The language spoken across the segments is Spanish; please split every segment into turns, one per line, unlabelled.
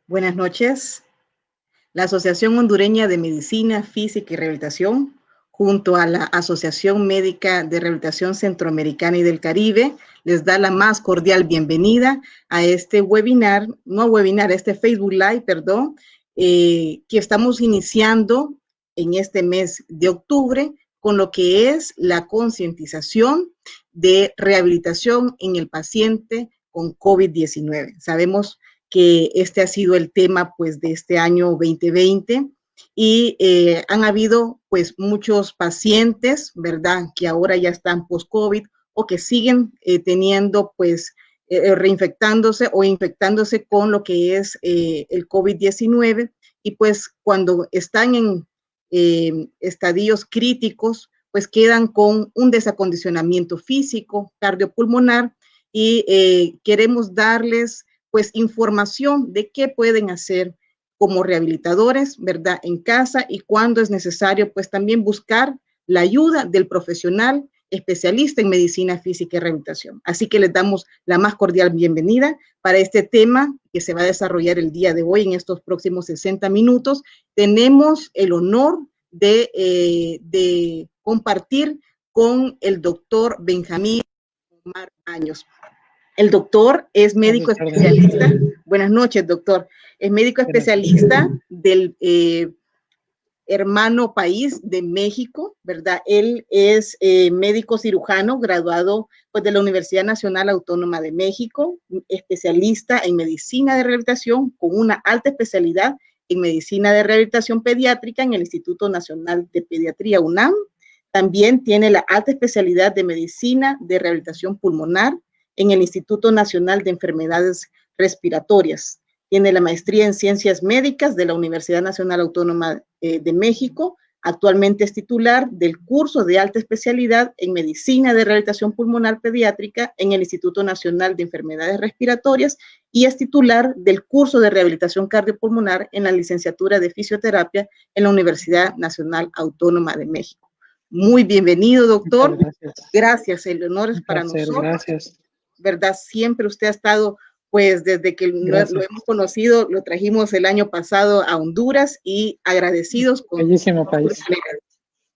Buenas noches. La Asociación Hondureña de Medicina Física y Rehabilitación, junto a la Asociación Médica de Rehabilitación Centroamericana y del Caribe, les da la más cordial bienvenida a este webinar, a este Facebook Live, que estamos iniciando en este mes de octubre con lo que es la concientización de rehabilitación en el paciente con COVID-19. Sabemos que este ha sido el tema pues de este año 2020 y han habido pues muchos pacientes, ¿verdad? Que ahora ya están post-COVID o que siguen teniendo pues reinfectándose o infectándose con lo que es el COVID-19 y pues cuando están en estadios críticos pues quedan con un desacondicionamiento físico, cardiopulmonar y queremos darles pues información de qué pueden hacer como rehabilitadores, ¿verdad? En casa y cuando es necesario, pues también buscar la ayuda del profesional especialista en medicina física y rehabilitación. Así que les damos la más cordial bienvenida para este tema que se va a desarrollar el día de hoy en estos próximos 60 minutos. Tenemos el honor de compartir con el doctor Benjamín Omar Baños. El doctor es médico especialista. Buenas noches, doctor. Es médico especialista del hermano país de México, ¿verdad? Él es médico cirujano graduado pues, de la Universidad Nacional Autónoma de México, especialista en medicina de rehabilitación con una alta especialidad en medicina de rehabilitación pediátrica en el Instituto Nacional de Pediatría UNAM. También tiene la alta especialidad de medicina de rehabilitación pulmonar en el Instituto Nacional de Enfermedades Respiratorias. Tiene la maestría en Ciencias Médicas de la Universidad Nacional Autónoma de México. Actualmente es titular del curso de alta especialidad en Medicina de Rehabilitación Pulmonar Pediátrica en el Instituto Nacional de Enfermedades Respiratorias y es titular del curso de Rehabilitación Cardiopulmonar en la licenciatura de Fisioterapia en la Universidad Nacional Autónoma de México. Muy bienvenido, doctor. Gracias, el honor es para nosotros.
Gracias.
¿Verdad? Siempre usted ha estado, pues desde que lo hemos conocido, lo trajimos el año pasado a Honduras y agradecidos con
bellísimo país.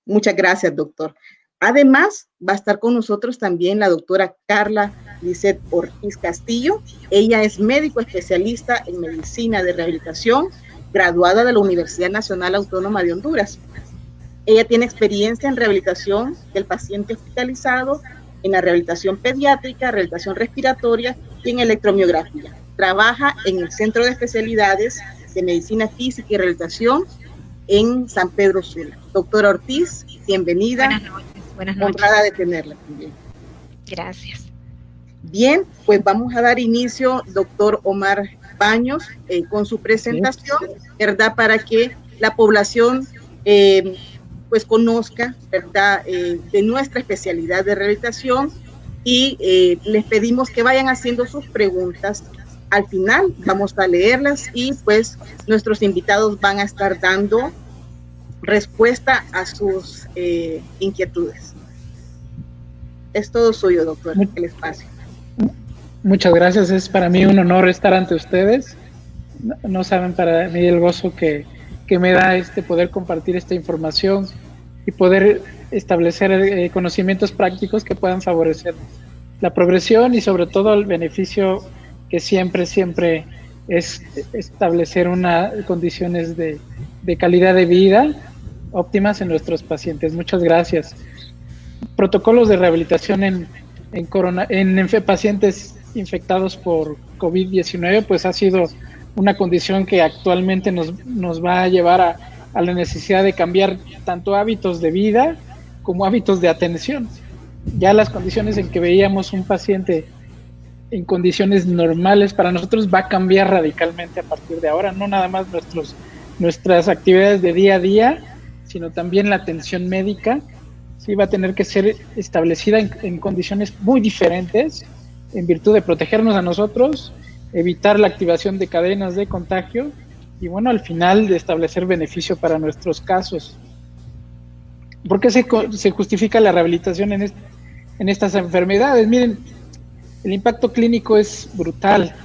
Muchas gracias, doctor. Además, va a estar con nosotros también la doctora Carla Lisset Ortiz Castillo. Ella es médico especialista en medicina de rehabilitación, graduada de la Universidad Nacional Autónoma de Honduras. Ella tiene experiencia en rehabilitación del paciente hospitalizado, en la rehabilitación pediátrica, rehabilitación respiratoria y en electromiografía. Trabaja en el Centro de Especialidades de Medicina Física y Rehabilitación en San Pedro Sula. Doctora Ortiz, bienvenida.
Buenas noches. Buenas noches.
Honrada de tenerla también.
Gracias.
Bien, pues vamos a dar inicio, doctor Omar Baños, con su presentación, ¿verdad? Para que la población pues conozca, ¿verdad? De nuestra especialidad de rehabilitación y les pedimos que vayan haciendo sus preguntas. Al final vamos a leerlas y pues nuestros invitados van a estar dando respuesta a sus inquietudes. Es todo suyo, doctor, el espacio.
Muchas gracias, es para mí un honor estar ante ustedes. No saben para mí el gozo que me da poder compartir esta información y poder establecer conocimientos prácticos que puedan favorecer la progresión y sobre todo el beneficio que siempre es establecer condiciones de calidad de vida óptimas en nuestros pacientes. Muchas gracias. Protocolos de rehabilitación en pacientes infectados por COVID-19 pues ha sido una condición que actualmente nos va a llevar a la necesidad de cambiar tanto hábitos de vida como hábitos de atención. Ya las condiciones en que veíamos un paciente en condiciones normales para nosotros va a cambiar radicalmente a partir de ahora, no nada más nuestras actividades de día a día, sino también la atención médica, sí va a tener que ser establecida en condiciones muy diferentes en virtud de protegernos a nosotros, evitar la activación de cadenas de contagio y bueno, al final de establecer beneficio para nuestros casos. ¿Por qué se justifica la rehabilitación en estas enfermedades? Miren, el impacto clínico es brutal.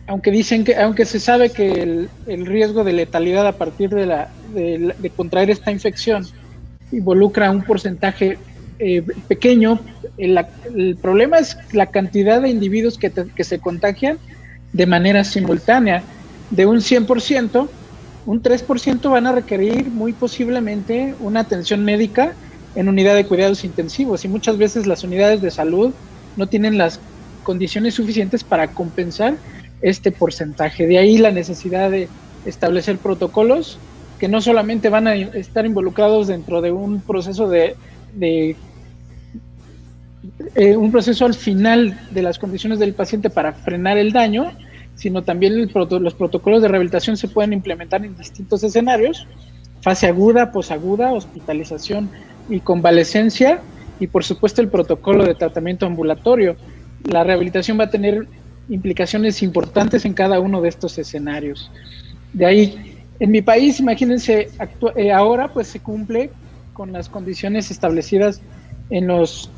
aunque se sabe que el riesgo de letalidad a partir de contraer esta infección involucra un porcentaje pequeño, el problema es la cantidad de individuos que se contagian de manera simultánea. De un 100%, un 3% van a requerir muy posiblemente una atención médica en unidad de cuidados intensivos, y muchas veces las unidades de salud no tienen las condiciones suficientes para compensar este porcentaje. De ahí la necesidad de establecer protocolos que no solamente van a estar involucrados dentro de un proceso un proceso al final de las condiciones del paciente para frenar el daño, sino también los protocolos de rehabilitación se pueden implementar en distintos escenarios: fase aguda, posaguda, hospitalización y convalecencia, y por supuesto el protocolo de tratamiento ambulatorio. La rehabilitación va a tener implicaciones importantes en cada uno de estos escenarios. De ahí, en mi país, imagínense, ahora pues se cumple con las condiciones establecidas en los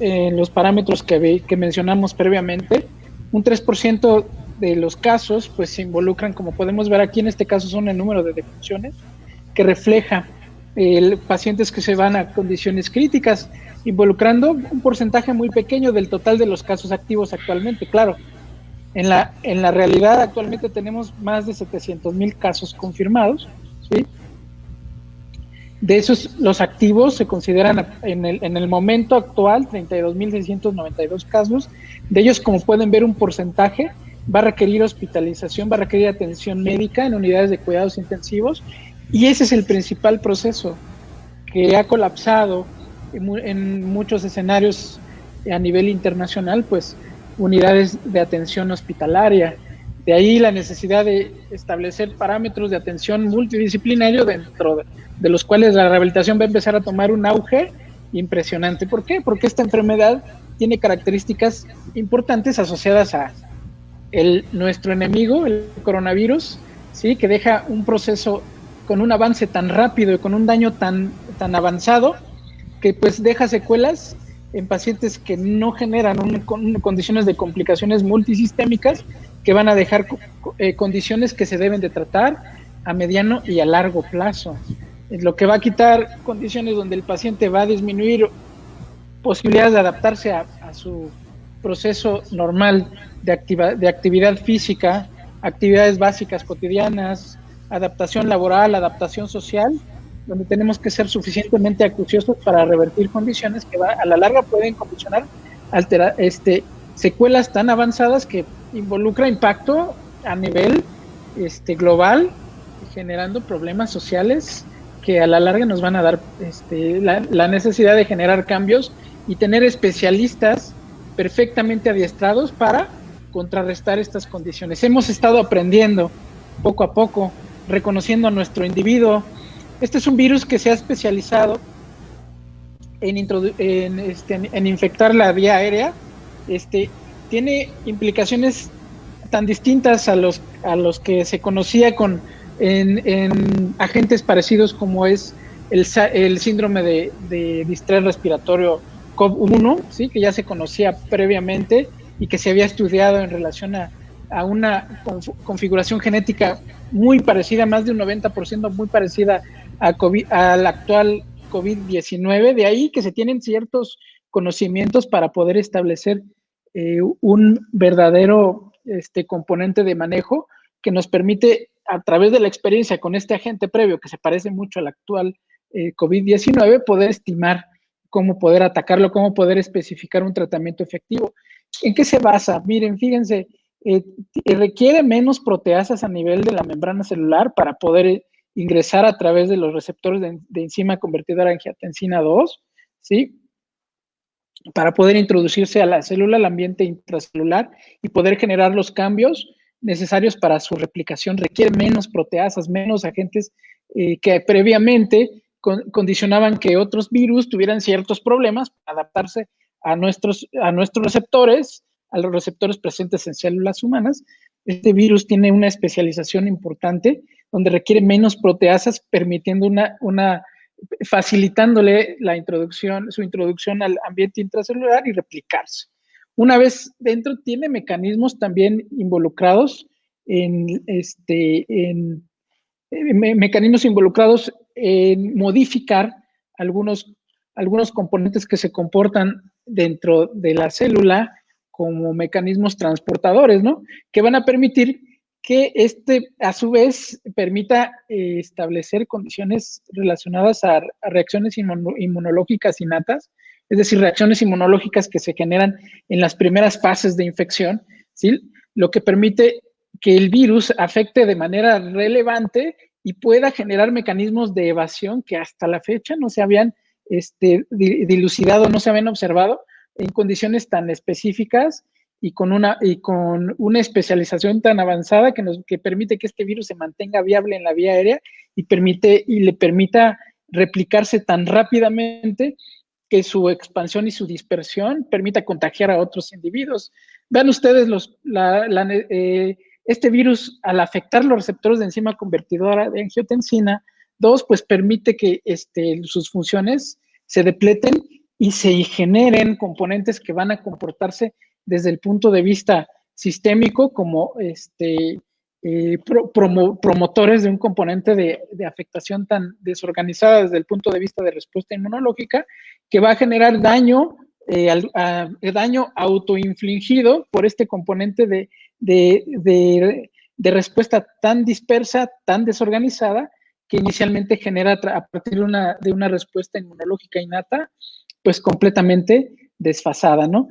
parámetros que mencionamos previamente. Un 3% de los casos pues se involucran, como podemos ver aquí, en este caso son el número de defunciones, que refleja pacientes que se van a condiciones críticas, involucrando un porcentaje muy pequeño del total de los casos activos actualmente. Claro, en la realidad actualmente tenemos más de 700,000 casos confirmados, ¿sí? De esos, los activos se consideran en el momento actual 32,692 casos. De ellos, como pueden ver, un porcentaje va a requerir hospitalización, va a requerir atención médica en unidades de cuidados intensivos, y ese es el principal proceso que ha colapsado en muchos escenarios a nivel internacional, pues unidades de atención hospitalaria. De ahí la necesidad de establecer parámetros de atención multidisciplinario, dentro de los cuales la rehabilitación va a empezar a tomar un auge impresionante. ¿Por qué? Porque esta enfermedad tiene características importantes asociadas a nuestro enemigo, el coronavirus, ¿sí? Que deja un proceso con un avance tan rápido y con un daño tan avanzado, que pues deja secuelas en pacientes que no generan condiciones de complicaciones multisistémicas, que van a dejar condiciones que se deben de tratar a mediano y a largo plazo. Lo que va a quitar condiciones donde el paciente va a disminuir posibilidades de adaptarse a su proceso normal de actividad física, actividades básicas cotidianas, adaptación laboral, adaptación social, donde tenemos que ser suficientemente acuciosos para revertir condiciones que a la larga pueden condicionar, secuelas tan avanzadas que involucra impacto a nivel global, generando problemas sociales que a la larga nos van a dar la necesidad de generar cambios y tener especialistas perfectamente adiestrados para contrarrestar estas condiciones. Hemos estado aprendiendo poco a poco, reconociendo a nuestro individuo. Este es un virus que se ha especializado en infectar la vía aérea. Tiene implicaciones tan distintas a los que se conocía en agentes parecidos, como es el síndrome de distrés respiratorio COV-1, ¿sí? Que ya se conocía previamente y que se había estudiado en relación a una configuración genética muy parecida, más de un 90% muy parecida al actual COVID-19. De ahí que se tienen ciertos conocimientos para poder establecer un verdadero componente de manejo que nos permite, a través de la experiencia con este agente previo que se parece mucho al actual COVID-19, poder estimar cómo poder atacarlo, cómo poder especificar un tratamiento efectivo. ¿En qué se basa? Miren, fíjense, requiere menos proteasas a nivel de la membrana celular para poder ingresar a través de los receptores de enzima convertidora angiotensina 2, ¿sí? Para poder introducirse a la célula, al ambiente intracelular, y poder generar los cambios necesarios para su replicación. Requiere menos proteasas, menos agentes que previamente condicionaban que otros virus tuvieran ciertos problemas para adaptarse a nuestros receptores, a los receptores presentes en células humanas. Este virus tiene una especialización importante donde requiere menos proteasas, permitiendo facilitándole su introducción al ambiente intracelular y replicarse. Una vez dentro, tiene mecanismos también involucrados mecanismos involucrados en modificar algunos componentes que se comportan dentro de la célula como mecanismos transportadores, ¿no? Que van a permitir que a su vez, permita establecer condiciones relacionadas a reacciones inmunológicas innatas, es decir, reacciones inmunológicas que se generan en las primeras fases de infección, ¿sí? Lo que permite que el virus afecte de manera relevante y pueda generar mecanismos de evasión que hasta la fecha no se habían dilucidado, no se habían observado en condiciones tan específicas y con una especialización tan avanzada que permite que este virus se mantenga viable en la vía aérea y le permita replicarse tan rápidamente que su expansión y su dispersión permita contagiar a otros individuos. Vean ustedes este virus, al afectar los receptores de enzima convertidora de angiotensina 2, pues permite que sus funciones se depleten y se generen componentes que van a comportarse desde el punto de vista sistémico como promotores de un componente de afectación tan desorganizada desde el punto de vista de respuesta inmunológica, que va a generar daño autoinfligido por este componente de respuesta tan dispersa, tan desorganizada, que inicialmente genera a partir de una respuesta inmunológica innata, pues completamente desfasada, ¿no?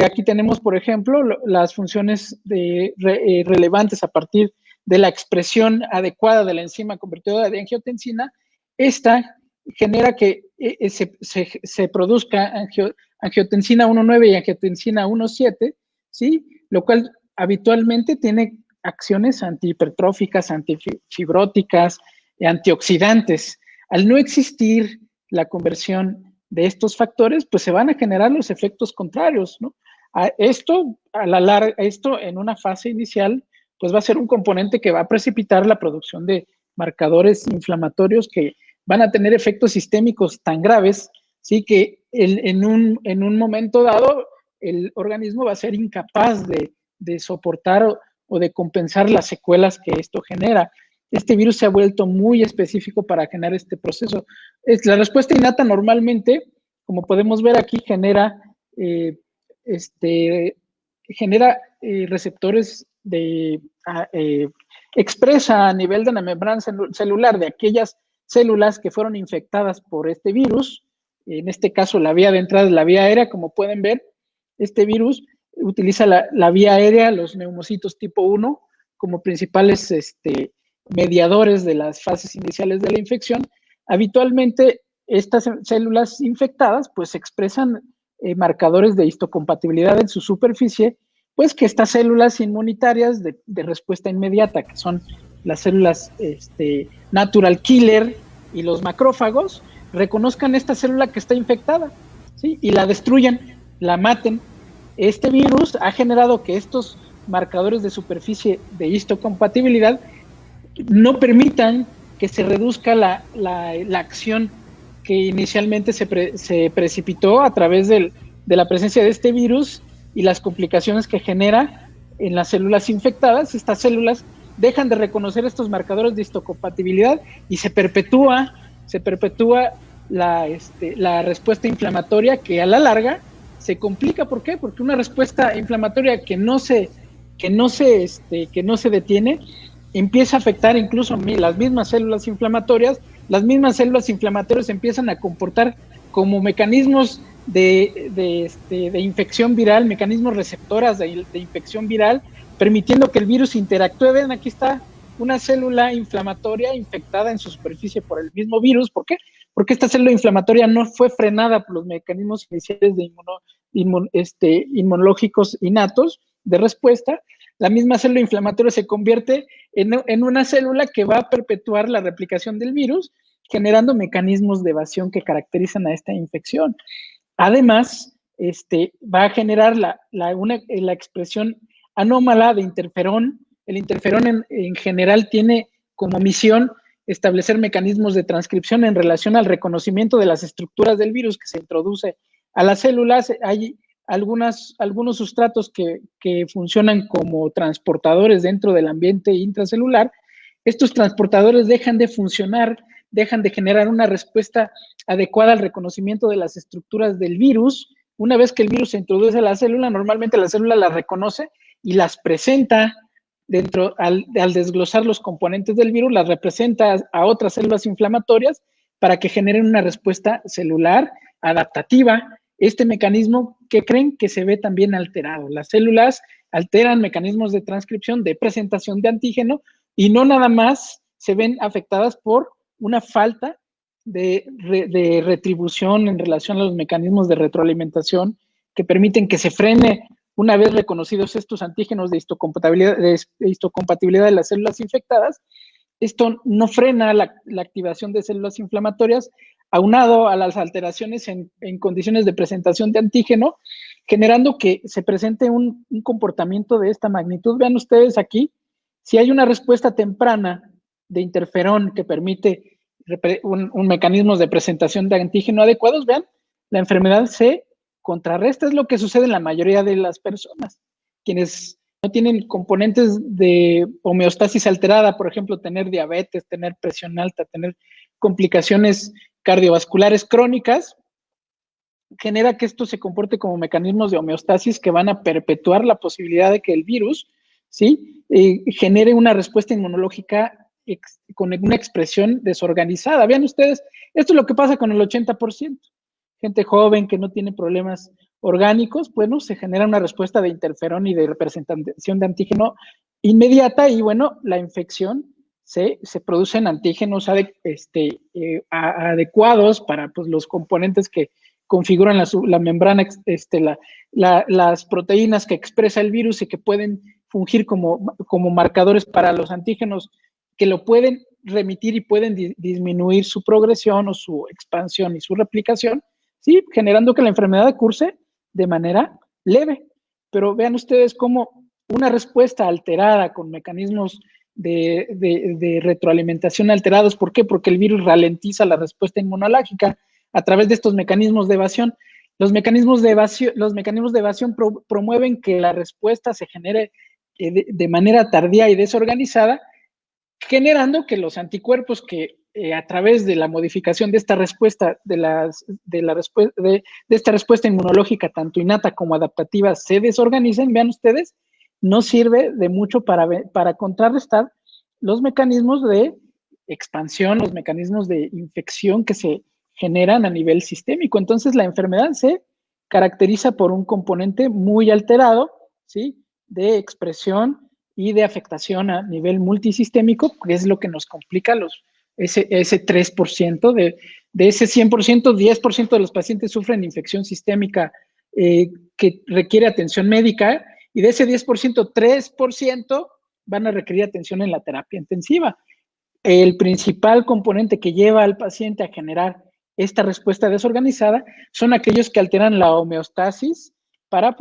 Aquí tenemos, por ejemplo, las funciones relevantes a partir de la expresión adecuada de la enzima convertidora de angiotensina. Esta genera que se produzca angiotensina 1,9 y angiotensina 1,7, ¿sí? Lo cual habitualmente tiene acciones antihipertróficas, antifibróticas, antioxidantes. Al no existir la conversión de estos factores, pues se van a generar los efectos contrarios, ¿no? Esto en una fase inicial, pues va a ser un componente que va a precipitar la producción de marcadores inflamatorios que van a tener efectos sistémicos tan graves, ¿sí? Que en un momento dado el organismo va a ser incapaz de soportar o de compensar las secuelas que esto genera. Este virus se ha vuelto muy específico para generar este proceso. La respuesta innata normalmente, como podemos ver aquí, genera receptores expresa a nivel de la membrana celular de aquellas células que fueron infectadas por este virus. En este caso, la vía de entrada es la vía aérea. Como pueden ver, este virus utiliza la vía aérea, los neumocitos tipo 1, como principales mediadores de las fases iniciales de la infección. Habitualmente, estas células infectadas pues expresan marcadores de histocompatibilidad en su superficie, pues que estas células inmunitarias de respuesta inmediata, que son las células natural killer y los macrófagos, reconozcan esta célula que está infectada, ¿sí? Y la destruyan, la maten. Este virus ha generado que estos marcadores de superficie de histocompatibilidad no permitan que se reduzca la acción que inicialmente se precipitó a través de la presencia de este virus y las complicaciones que genera en las células infectadas. Estas células dejan de reconocer estos marcadores de histocompatibilidad y se perpetúa la respuesta inflamatoria, que a la larga se complica. ¿Por qué? Porque una respuesta inflamatoria que no se detiene empieza a afectar incluso las mismas células inflamatorias. Las mismas células inflamatorias empiezan a comportar como mecanismos de infección viral, mecanismos receptoras de infección viral, permitiendo que el virus interactúe. Ven, aquí está una célula inflamatoria infectada en su superficie por el mismo virus. ¿Por qué? Porque esta célula inflamatoria no fue frenada por los mecanismos iniciales inmunológicos innatos de respuesta. La misma célula inflamatoria se convierte en una célula que va a perpetuar la replicación del virus, generando mecanismos de evasión que caracterizan a esta infección. Además, va a generar la expresión anómala de interferón. El interferón en general tiene como misión establecer mecanismos de transcripción en relación al reconocimiento de las estructuras del virus que se introduce a las células. Hay algunos sustratos que funcionan como transportadores dentro del ambiente intracelular. Estos transportadores dejan de funcionar, dejan de generar una respuesta adecuada al reconocimiento de las estructuras del virus. Una vez que el virus se introduce a la célula, normalmente la célula las reconoce y las presenta dentro, al desglosar los componentes del virus, las representa a otras células inflamatorias para que generen una respuesta celular adaptativa. Este mecanismo, ¿qué creen? Que se ve también alterado. Las células alteran mecanismos de transcripción, de presentación de antígeno, y no nada más se ven afectadas por una falta de retribución en relación a los mecanismos de retroalimentación que permiten que se frene, una vez reconocidos estos antígenos de histocompatibilidad de las células infectadas. Esto no frena la activación de células inflamatorias, aunado a las alteraciones en condiciones de presentación de antígeno, generando que se presente un comportamiento de esta magnitud. Vean ustedes aquí, si hay una respuesta temprana de interferón que permite un mecanismo de presentación de antígeno adecuados, vean, la enfermedad se contrarresta. Es lo que sucede en la mayoría de las personas. Quienes no tienen componentes de homeostasis alterada, por ejemplo, tener diabetes, tener presión alta, tener complicaciones cardiovasculares crónicas, genera que esto se comporte como mecanismos de homeostasis que van a perpetuar la posibilidad de que el virus, ¿sí?, genere una respuesta inmunológica con una expresión desorganizada. Vean ustedes, esto es lo que pasa con el 80%. Gente joven que no tiene problemas orgánicos, bueno, se genera una respuesta de interferón y de representación de antígeno inmediata, y bueno, la infección se produce en antígenos adecuados para, pues, los componentes que configuran la membrana, las proteínas que expresa el virus y que pueden fungir como marcadores para los antígenos que lo pueden remitir y pueden disminuir su progresión o su expansión y su replicación, ¿sí?, generando que la enfermedad curse de manera leve. Pero vean ustedes cómo una respuesta alterada con mecanismos de retroalimentación alterados, ¿por qué? Porque el virus ralentiza la respuesta inmunológica a través de estos mecanismos de evasión. Los mecanismos de evasión promueven que la respuesta se genere de manera tardía y desorganizada, generando que los anticuerpos que a través de la modificación de esta respuesta, de esta respuesta inmunológica, tanto innata como adaptativa, se desorganicen. Vean ustedes, no sirve de mucho para contrarrestar los mecanismos de expansión, los mecanismos de infección que se generan a nivel sistémico. Entonces, la enfermedad se caracteriza por un componente muy alterado, ¿sí?, de expresión y de afectación a nivel multisistémico, que es lo que nos complica ese 3%. De ese 100%, 10% de los pacientes sufren infección sistémica que requiere atención médica, y de ese 10%, 3% van a requerir atención en la terapia intensiva. El principal componente que lleva al paciente a generar esta respuesta desorganizada son aquellos que alteran la homeostasis para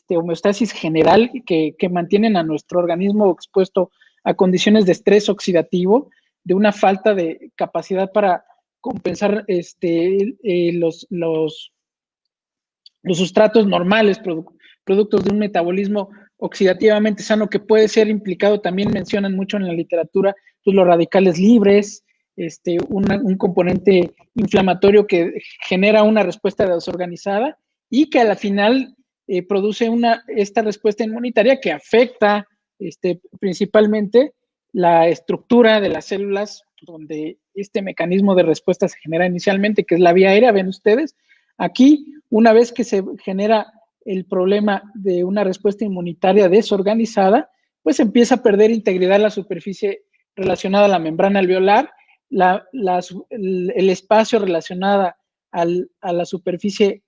homeostasis general que mantienen a nuestro organismo expuesto a condiciones de estrés oxidativo, de una falta de capacidad para compensar los sustratos normales, productos de un metabolismo oxidativamente sano, que puede ser implicado, también mencionan mucho en la literatura, pues, los radicales libres, un componente inflamatorio que genera una respuesta desorganizada y que a la final produce esta respuesta inmunitaria que afecta principalmente la estructura de las células, donde este mecanismo de respuesta se genera inicialmente, que es la vía aérea. Ven ustedes, aquí, una vez que se genera el problema de una respuesta inmunitaria desorganizada, pues empieza a perder integridad la superficie relacionada a la membrana alveolar, el espacio relacionado a la superficie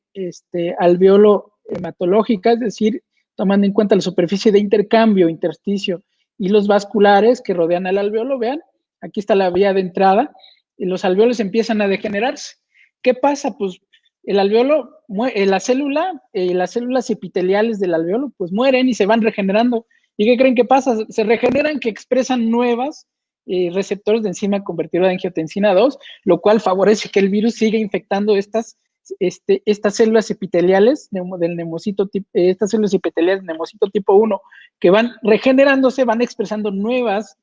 alveolo hematológica, es decir, tomando en cuenta la superficie de intercambio, intersticio, y los vasculares que rodean al alveolo. Vean, aquí está la vía de entrada, y los alveolos empiezan a degenerarse. ¿Qué pasa? Pues el alveolo, las células epiteliales del alveolo, pues mueren y se van regenerando. ¿Y qué creen que pasa? Se regeneran, que expresan nuevas receptores de enzima convertidora de angiotensina 2, lo cual favorece que el virus siga infectando estas estas células epiteliales del neumocito, estas células epiteliales del neumocito tipo 1 que van regenerándose, van expresando nuevos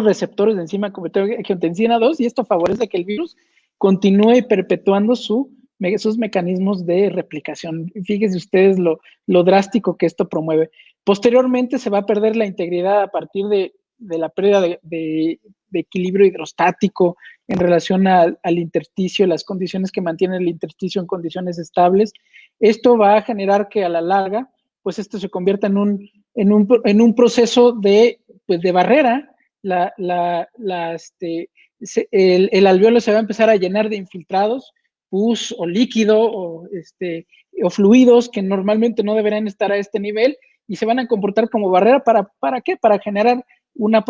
receptores de enzima angiotensina 2 y esto favorece que el virus continúe perpetuando sus mecanismos de replicación. Fíjense ustedes lo drástico que esto promueve. Posteriormente se va a perder la integridad a partir de la pérdida de equilibrio hidrostático en relación al intersticio, las condiciones que mantienen el intersticio en condiciones estables. Esto va a generar que a la larga, pues esto se convierta en un proceso de barrera. El alveolo se va a empezar a llenar de infiltrados, pus o líquido o fluidos que normalmente no deberían estar a este nivel y se van a comportar como barrera. ¿Para qué? Para generar una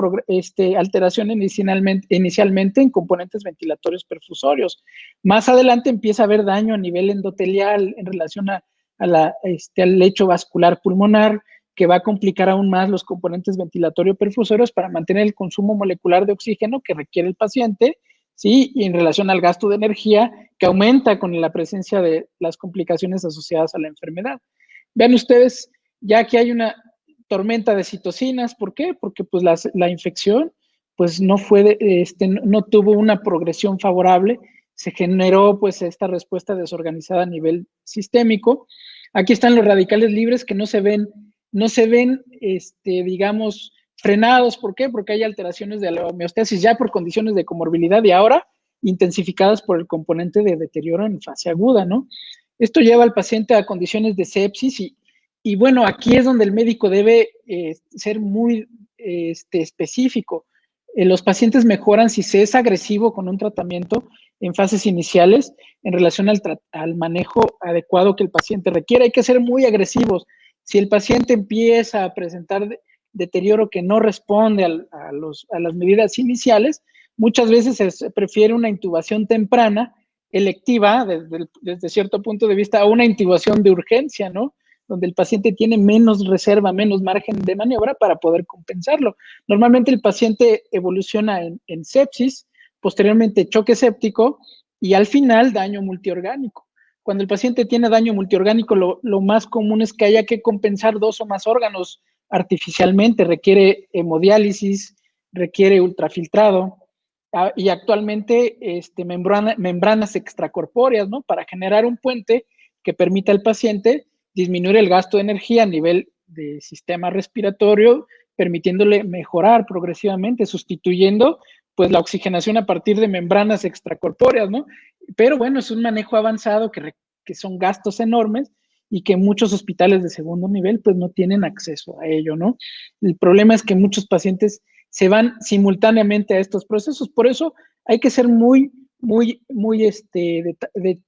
alteración inicialmente en componentes ventilatorios perfusorios. Más adelante empieza a haber daño a nivel endotelial en relación al lecho vascular pulmonar, que va a complicar aún más los componentes ventilatorio-perfusorios para mantener el consumo molecular de oxígeno que requiere el paciente, ¿sí? Y en relación al gasto de energía que aumenta con la presencia de las complicaciones asociadas a la enfermedad. Vean ustedes, ya que hay una tormenta de citocinas, ¿por qué? Porque pues la infección pues no tuvo una progresión favorable, se generó pues esta respuesta desorganizada a nivel sistémico. Aquí están los radicales libres que no se ven, digamos, frenados. ¿Por qué? Porque hay alteraciones de la homeostasis ya por condiciones de comorbilidad y ahora intensificadas por el componente de deterioro en fase aguda, ¿no? Esto lleva al paciente a condiciones de sepsis y bueno, aquí es donde el médico debe ser muy específico. Los pacientes mejoran si se es agresivo con un tratamiento en fases iniciales en relación al manejo adecuado que el paciente requiere. Hay que ser muy agresivos. Si el paciente empieza a presentar deterioro que no responde a las medidas iniciales, muchas veces se prefiere una intubación temprana, electiva, desde cierto punto de vista, a una intubación de urgencia, ¿no? Donde el paciente tiene menos reserva, menos margen de maniobra para poder compensarlo. Normalmente el paciente evoluciona en sepsis, posteriormente choque séptico y al final daño multiorgánico. Cuando el paciente tiene daño multiorgánico, lo más común es que haya que compensar 2 o más órganos artificialmente, requiere hemodiálisis, requiere ultrafiltrado y actualmente membranas extracorpóreas, ¿no? Para generar un puente que permita al paciente disminuir el gasto de energía a nivel de sistema respiratorio, permitiéndole mejorar progresivamente, sustituyendo pues la oxigenación a partir de membranas extracorpóreas, ¿no? Pero bueno, es un manejo avanzado que son gastos enormes y que muchos hospitales de segundo nivel pues no tienen acceso a ello, ¿no? El problema es que muchos pacientes se van simultáneamente a estos procesos, por eso hay que ser muy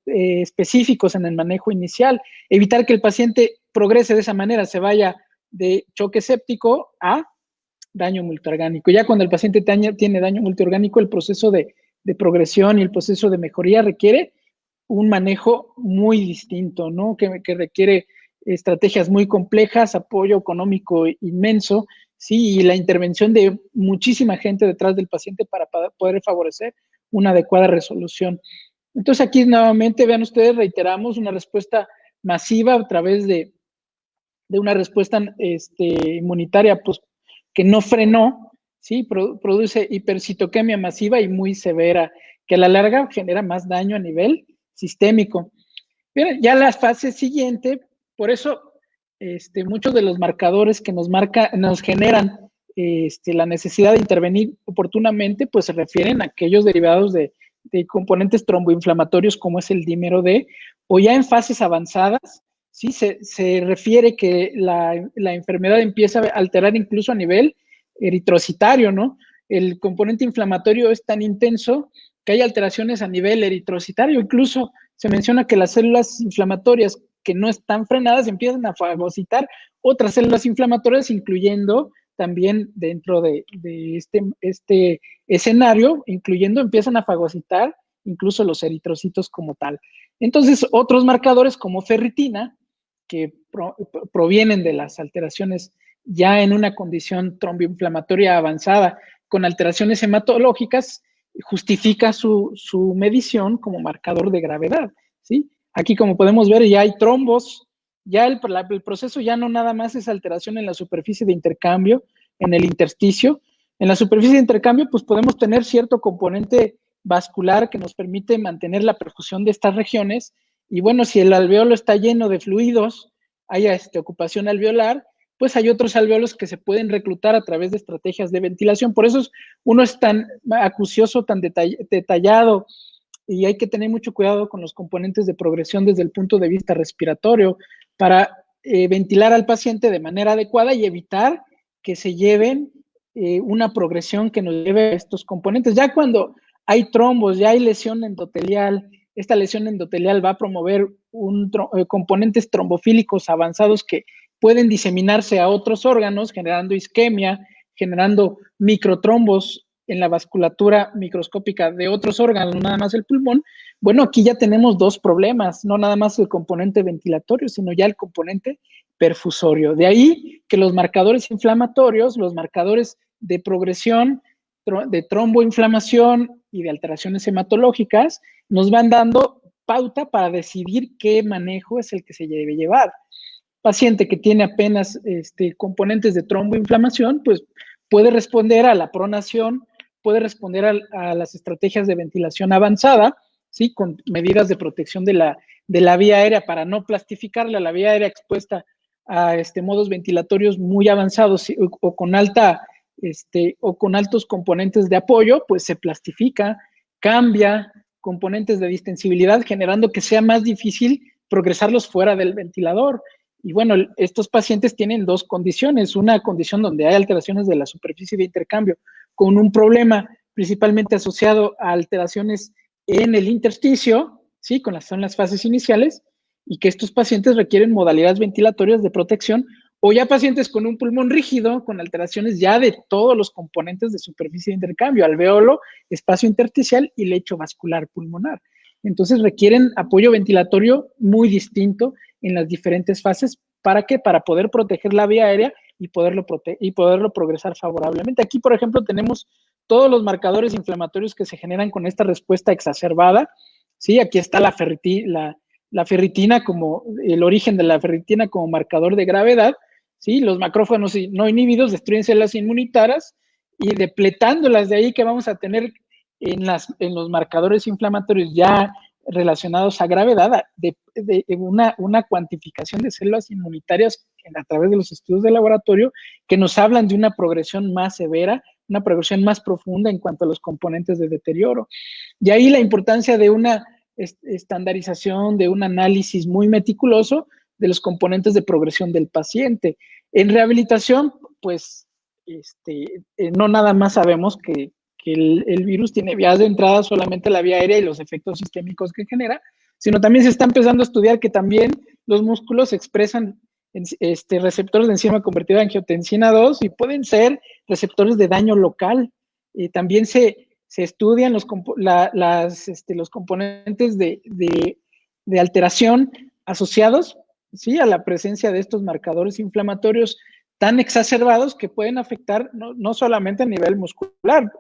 específicos en el manejo inicial, evitar que el paciente progrese de esa manera, se vaya de choque séptico a daño multiorgánico. Ya cuando el paciente tiene daño multiorgánico, el proceso de progresión y el proceso de mejoría requiere un manejo muy distinto, ¿no? Que requiere estrategias muy complejas, apoyo económico inmenso, sí, y la intervención de muchísima gente detrás del paciente para poder favorecer una adecuada resolución. Entonces aquí nuevamente, vean ustedes, reiteramos una respuesta masiva a través de una respuesta inmunitaria pues, que no frenó, ¿sí? Produce hipercitoquemia masiva y muy severa, que a la larga genera más daño a nivel sistémico. Bien, ya la fase siguiente, por eso muchos de los marcadores que nos generan la necesidad de intervenir oportunamente, pues se refieren a aquellos derivados de componentes tromboinflamatorios como es el dímero D, o ya en fases avanzadas, ¿sí? Se refiere que la enfermedad empieza a alterar incluso a nivel eritrocitario, ¿no? El componente inflamatorio es tan intenso que hay alteraciones a nivel eritrocitario, incluso se menciona que las células inflamatorias que no están frenadas empiezan a fagocitar otras células inflamatorias, incluyendo también dentro de este escenario, empiezan a fagocitar incluso los eritrocitos como tal. Entonces, otros marcadores como ferritina, que provienen de las alteraciones ya en una condición tromboinflamatoria avanzada, con alteraciones hematológicas, justifica su medición como marcador de gravedad, ¿sí? Aquí, como podemos ver, ya hay trombos, ya el proceso ya no nada más es alteración en la superficie de intercambio, en el intersticio. En la superficie de intercambio, pues podemos tener cierto componente vascular que nos permite mantener la perfusión de estas regiones. Y bueno, si el alveolo está lleno de fluidos, haya ocupación alveolar, pues hay otros alveolos que se pueden reclutar a través de estrategias de ventilación. Por eso uno es tan acucioso, tan detallado, y hay que tener mucho cuidado con los componentes de progresión desde el punto de vista respiratorio para ventilar al paciente de manera adecuada y evitar que se lleven una progresión que nos lleve a estos componentes. Ya cuando hay trombos, ya hay lesión endotelial, esta lesión endotelial va a promover componentes trombofílicos avanzados que pueden diseminarse a otros órganos, generando isquemia, generando microtrombos en la vasculatura microscópica de otros órganos, no nada más el pulmón. Bueno, aquí ya tenemos dos problemas, no nada más el componente ventilatorio, sino ya el componente perfusorio. De ahí que los marcadores inflamatorios, los marcadores de progresión, de tromboinflamación y de alteraciones hematológicas, nos van dando pauta para decidir qué manejo es el que se debe llevar. Paciente que tiene apenas componentes de tromboinflamación, pues puede responder a la pronación, puede responder a las estrategias de ventilación avanzada, ¿sí? Con medidas de protección de la vía aérea para no plastificarla, la vía aérea expuesta a modos ventilatorios muy avanzados o con altos componentes de apoyo, pues se plastifica, cambia componentes de distensibilidad, generando que sea más difícil progresarlos fuera del ventilador. Y bueno, estos pacientes tienen dos condiciones, una condición donde hay alteraciones de la superficie de intercambio con un problema principalmente asociado a alteraciones en el intersticio, ¿sí? Son las fases iniciales, y que estos pacientes requieren modalidades ventilatorias de protección, o ya pacientes con un pulmón rígido, con alteraciones ya de todos los componentes de superficie de intercambio, alveolo, espacio intersticial y lecho vascular pulmonar. Entonces requieren apoyo ventilatorio muy distinto en las diferentes fases. ¿Para qué? Para poder proteger la vía aérea y poderlo progresar favorablemente. Aquí, por ejemplo, tenemos todos los marcadores inflamatorios que se generan con esta respuesta exacerbada, ¿sí? Aquí está la ferritina como el origen de la ferritina como marcador de gravedad, ¿sí? Los macrófagos no inhibidos destruyen células inmunitarias y depletándolas de ahí que vamos a tener en los marcadores inflamatorios ya relacionados a gravedad, de una cuantificación de células inmunitarias a través de los estudios de laboratorio que nos hablan de una progresión más severa, una progresión más profunda en cuanto a los componentes de deterioro. Y ahí la importancia de una estandarización, de un análisis muy meticuloso de los componentes de progresión del paciente. En rehabilitación, pues, no nada más sabemos que el virus tiene vías de entrada solamente la vía aérea y los efectos sistémicos que genera, sino también se está empezando a estudiar que también los músculos expresan receptores de enzima convertida a angiotensina 2 y pueden ser receptores de daño local. También se estudian los componentes de alteración asociados, ¿sí? A la presencia de estos marcadores inflamatorios tan exacerbados que pueden afectar no solamente a nivel muscular,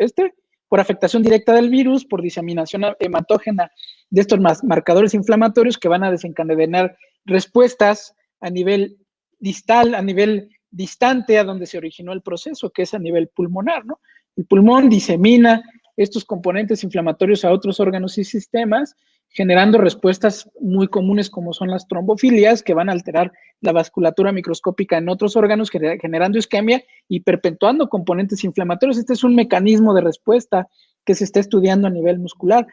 por afectación directa del virus, por diseminación hematógena de estos marcadores inflamatorios que van a desencadenar respuestas a nivel distal, a nivel distante a donde se originó el proceso, que es a nivel pulmonar, ¿no? El pulmón disemina estos componentes inflamatorios a otros órganos y sistemas, generando respuestas muy comunes como son las trombofilias, que van a alterar la vasculatura microscópica en otros órganos, generando isquemia y perpetuando componentes inflamatorios. Este es un mecanismo de respuesta que se está estudiando a nivel muscular.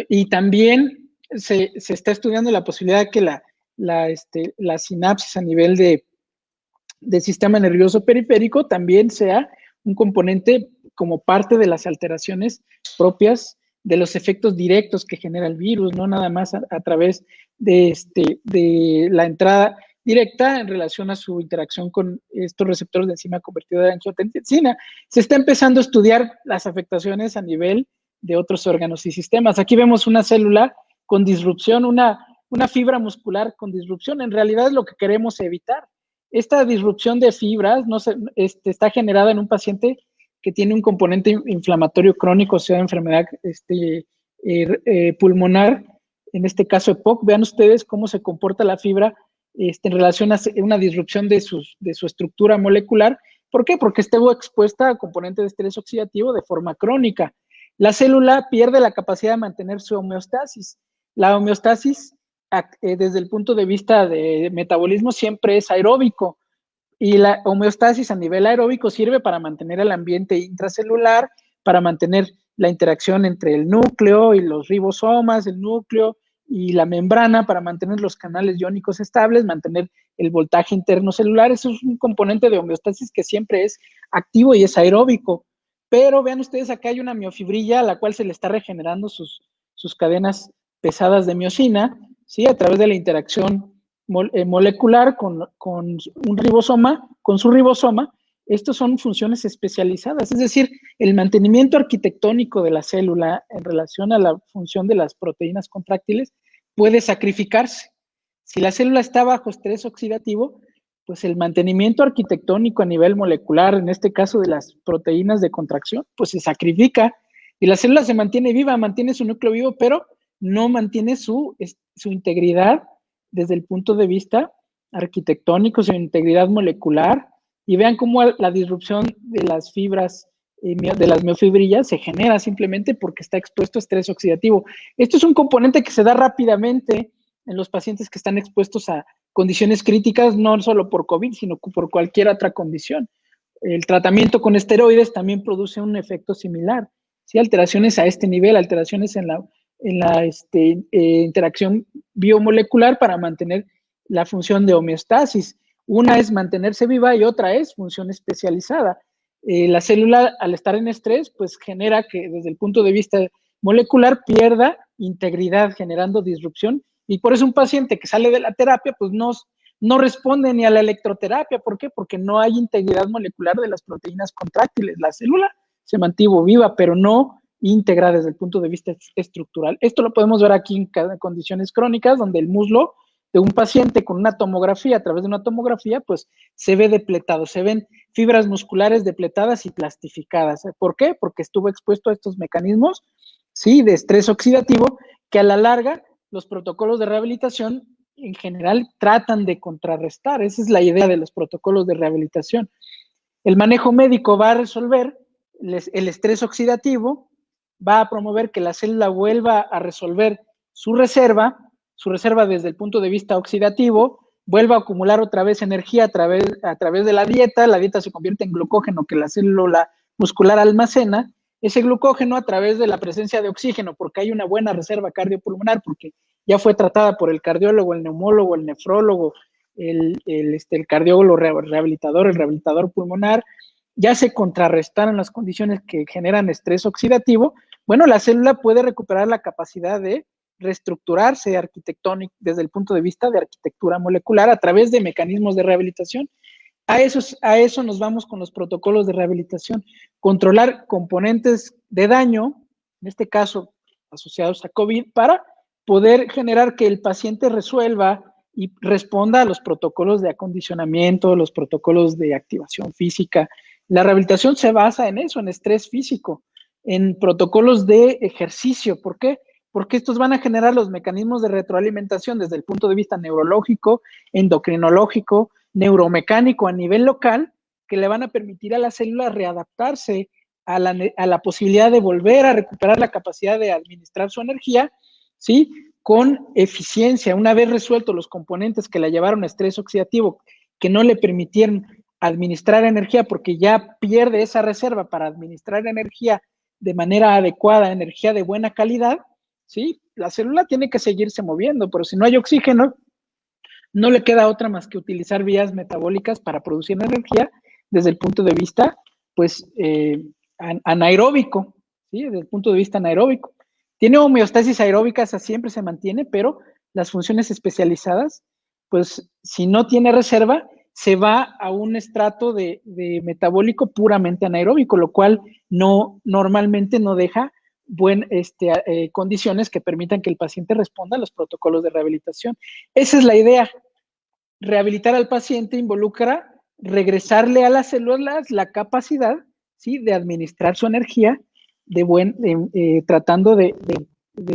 Y también se está estudiando la posibilidad de que la sinapsis a nivel de sistema nervioso periférico también sea un componente como parte de las alteraciones propias de los efectos directos que genera el virus, no nada más a través de la entrada directa en relación a su interacción con estos receptores de enzima convertida de angiotensina. Se está empezando a estudiar las afectaciones a nivel de otros órganos y sistemas. Aquí vemos una célula con disrupción, una fibra muscular con disrupción. En realidad es lo que queremos evitar. Esta disrupción de fibras está generada en un paciente que tiene un componente inflamatorio crónico, o sea, enfermedad pulmonar, en este caso EPOC. Vean ustedes cómo se comporta la fibra en relación a una disrupción de su estructura molecular. ¿Por qué? Porque estuvo expuesta a componente de estrés oxidativo de forma crónica. La célula pierde la capacidad de mantener su homeostasis. La homeostasis, desde el punto de vista de metabolismo, siempre es aeróbico. Y la homeostasis a nivel aeróbico sirve para mantener el ambiente intracelular, para mantener la interacción entre el núcleo y los ribosomas, el núcleo y la membrana, para mantener los canales iónicos estables, mantener el voltaje interno celular. Eso es un componente de homeostasis que siempre es activo y es aeróbico. Pero vean ustedes, acá hay una miofibrilla a la cual se le está regenerando sus cadenas pesadas de miosina, ¿sí? A través de la interacción molecular con un ribosoma, con su ribosoma. Estos son funciones especializadas, es decir, el mantenimiento arquitectónico de la célula en relación a la función de las proteínas contráctiles puede sacrificarse. Si la célula está bajo estrés oxidativo, pues el mantenimiento arquitectónico a nivel molecular, en este caso de las proteínas de contracción, pues se sacrifica y la célula se mantiene viva, mantiene su núcleo vivo, pero no mantiene su integridad desde el punto de vista arquitectónico, su integridad molecular. Y vean cómo la disrupción de las fibras, de las miofibrillas, se genera simplemente porque está expuesto a estrés oxidativo. Esto es un componente que se da rápidamente en los pacientes que están expuestos a condiciones críticas, no solo por COVID, sino por cualquier otra condición. El tratamiento con esteroides también produce un efecto similar. ¿Sí? Alteraciones a este nivel, alteraciones en la interacción biomolecular para mantener la función de homeostasis. Una es mantenerse viva y otra es función especializada. La célula, al estar en estrés, pues genera que desde el punto de vista molecular pierda integridad, generando disrupción. Y por eso un paciente que sale de la terapia, pues no responde ni a la electroterapia. ¿Por qué? Porque no hay integridad molecular de las proteínas contráctiles. La célula se mantuvo viva, pero no íntegra desde el punto de vista estructural. Esto lo podemos ver aquí en condiciones crónicas, donde el muslo de un paciente con una tomografía, a través de una tomografía, pues se ve depletado, se ven fibras musculares depletadas y plastificadas. ¿Por qué? Porque estuvo expuesto a estos mecanismos, ¿sí?, de estrés oxidativo, que a la larga los protocolos de rehabilitación en general tratan de contrarrestar. Esa es la idea de los protocolos de rehabilitación. El manejo médico va a resolver el estrés oxidativo, va a promover que la célula vuelva a resolver su reserva desde el punto de vista oxidativo, vuelva a acumular otra vez energía a través de la dieta se convierte en glucógeno que la célula muscular almacena, ese glucógeno a través de la presencia de oxígeno, porque hay una buena reserva cardiopulmonar, porque ya fue tratada por el cardiólogo, el neumólogo, el nefrólogo, el cardiólogo rehabilitador, el rehabilitador pulmonar, ya se contrarrestaron las condiciones que generan estrés oxidativo. Bueno, la célula puede recuperar la capacidad de reestructurarse arquitectónico desde el punto de vista de arquitectura molecular a través de mecanismos de rehabilitación. A eso nos vamos con los protocolos de rehabilitación. Controlar componentes de daño, en este caso asociados a COVID, para poder generar que el paciente resuelva y responda a los protocolos de acondicionamiento, los protocolos de activación física. La rehabilitación se basa en eso, en estrés físico, en protocolos de ejercicio. ¿Por qué? Porque estos van a generar los mecanismos de retroalimentación desde el punto de vista neurológico, endocrinológico, neuromecánico a nivel local, que le van a permitir a la célula readaptarse a la posibilidad de volver a recuperar la capacidad de administrar su energía, ¿sí?, con eficiencia. Una vez resueltos los componentes que la llevaron a estrés oxidativo, que no le permitieron administrar energía porque ya pierde esa reserva para administrar energía de manera adecuada, energía de buena calidad, ¿sí?, la célula tiene que seguirse moviendo, pero si no hay oxígeno, no le queda otra más que utilizar vías metabólicas para producir energía desde el punto de vista, pues, anaeróbico, ¿sí?, desde el punto de vista anaeróbico. Tiene homeostasis aeróbica, esa siempre se mantiene, pero las funciones especializadas, pues, si no tiene reserva, se va a un estrato de metabólico puramente anaeróbico, lo cual normalmente no deja condiciones que permitan que el paciente responda a los protocolos de rehabilitación. Esa es la idea. Rehabilitar al paciente involucra regresarle a las células la capacidad, ¿sí? De administrar su energía tratando de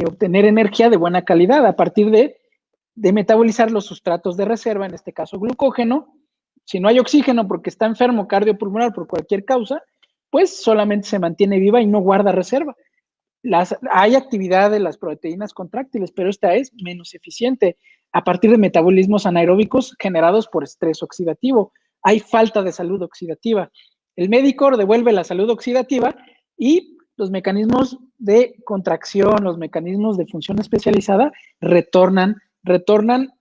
obtener energía de buena calidad a partir de metabolizar los sustratos de reserva, en este caso glucógeno. Si no hay oxígeno porque está enfermo cardiopulmonar por cualquier causa, pues solamente se mantiene viva y no guarda reserva. Hay actividad de las proteínas contráctiles, pero esta es menos eficiente a partir de metabolismos anaeróbicos generados por estrés oxidativo. Hay falta de salud oxidativa. El Medicor devuelve la salud oxidativa y los mecanismos de contracción, los mecanismos de función especializada retornan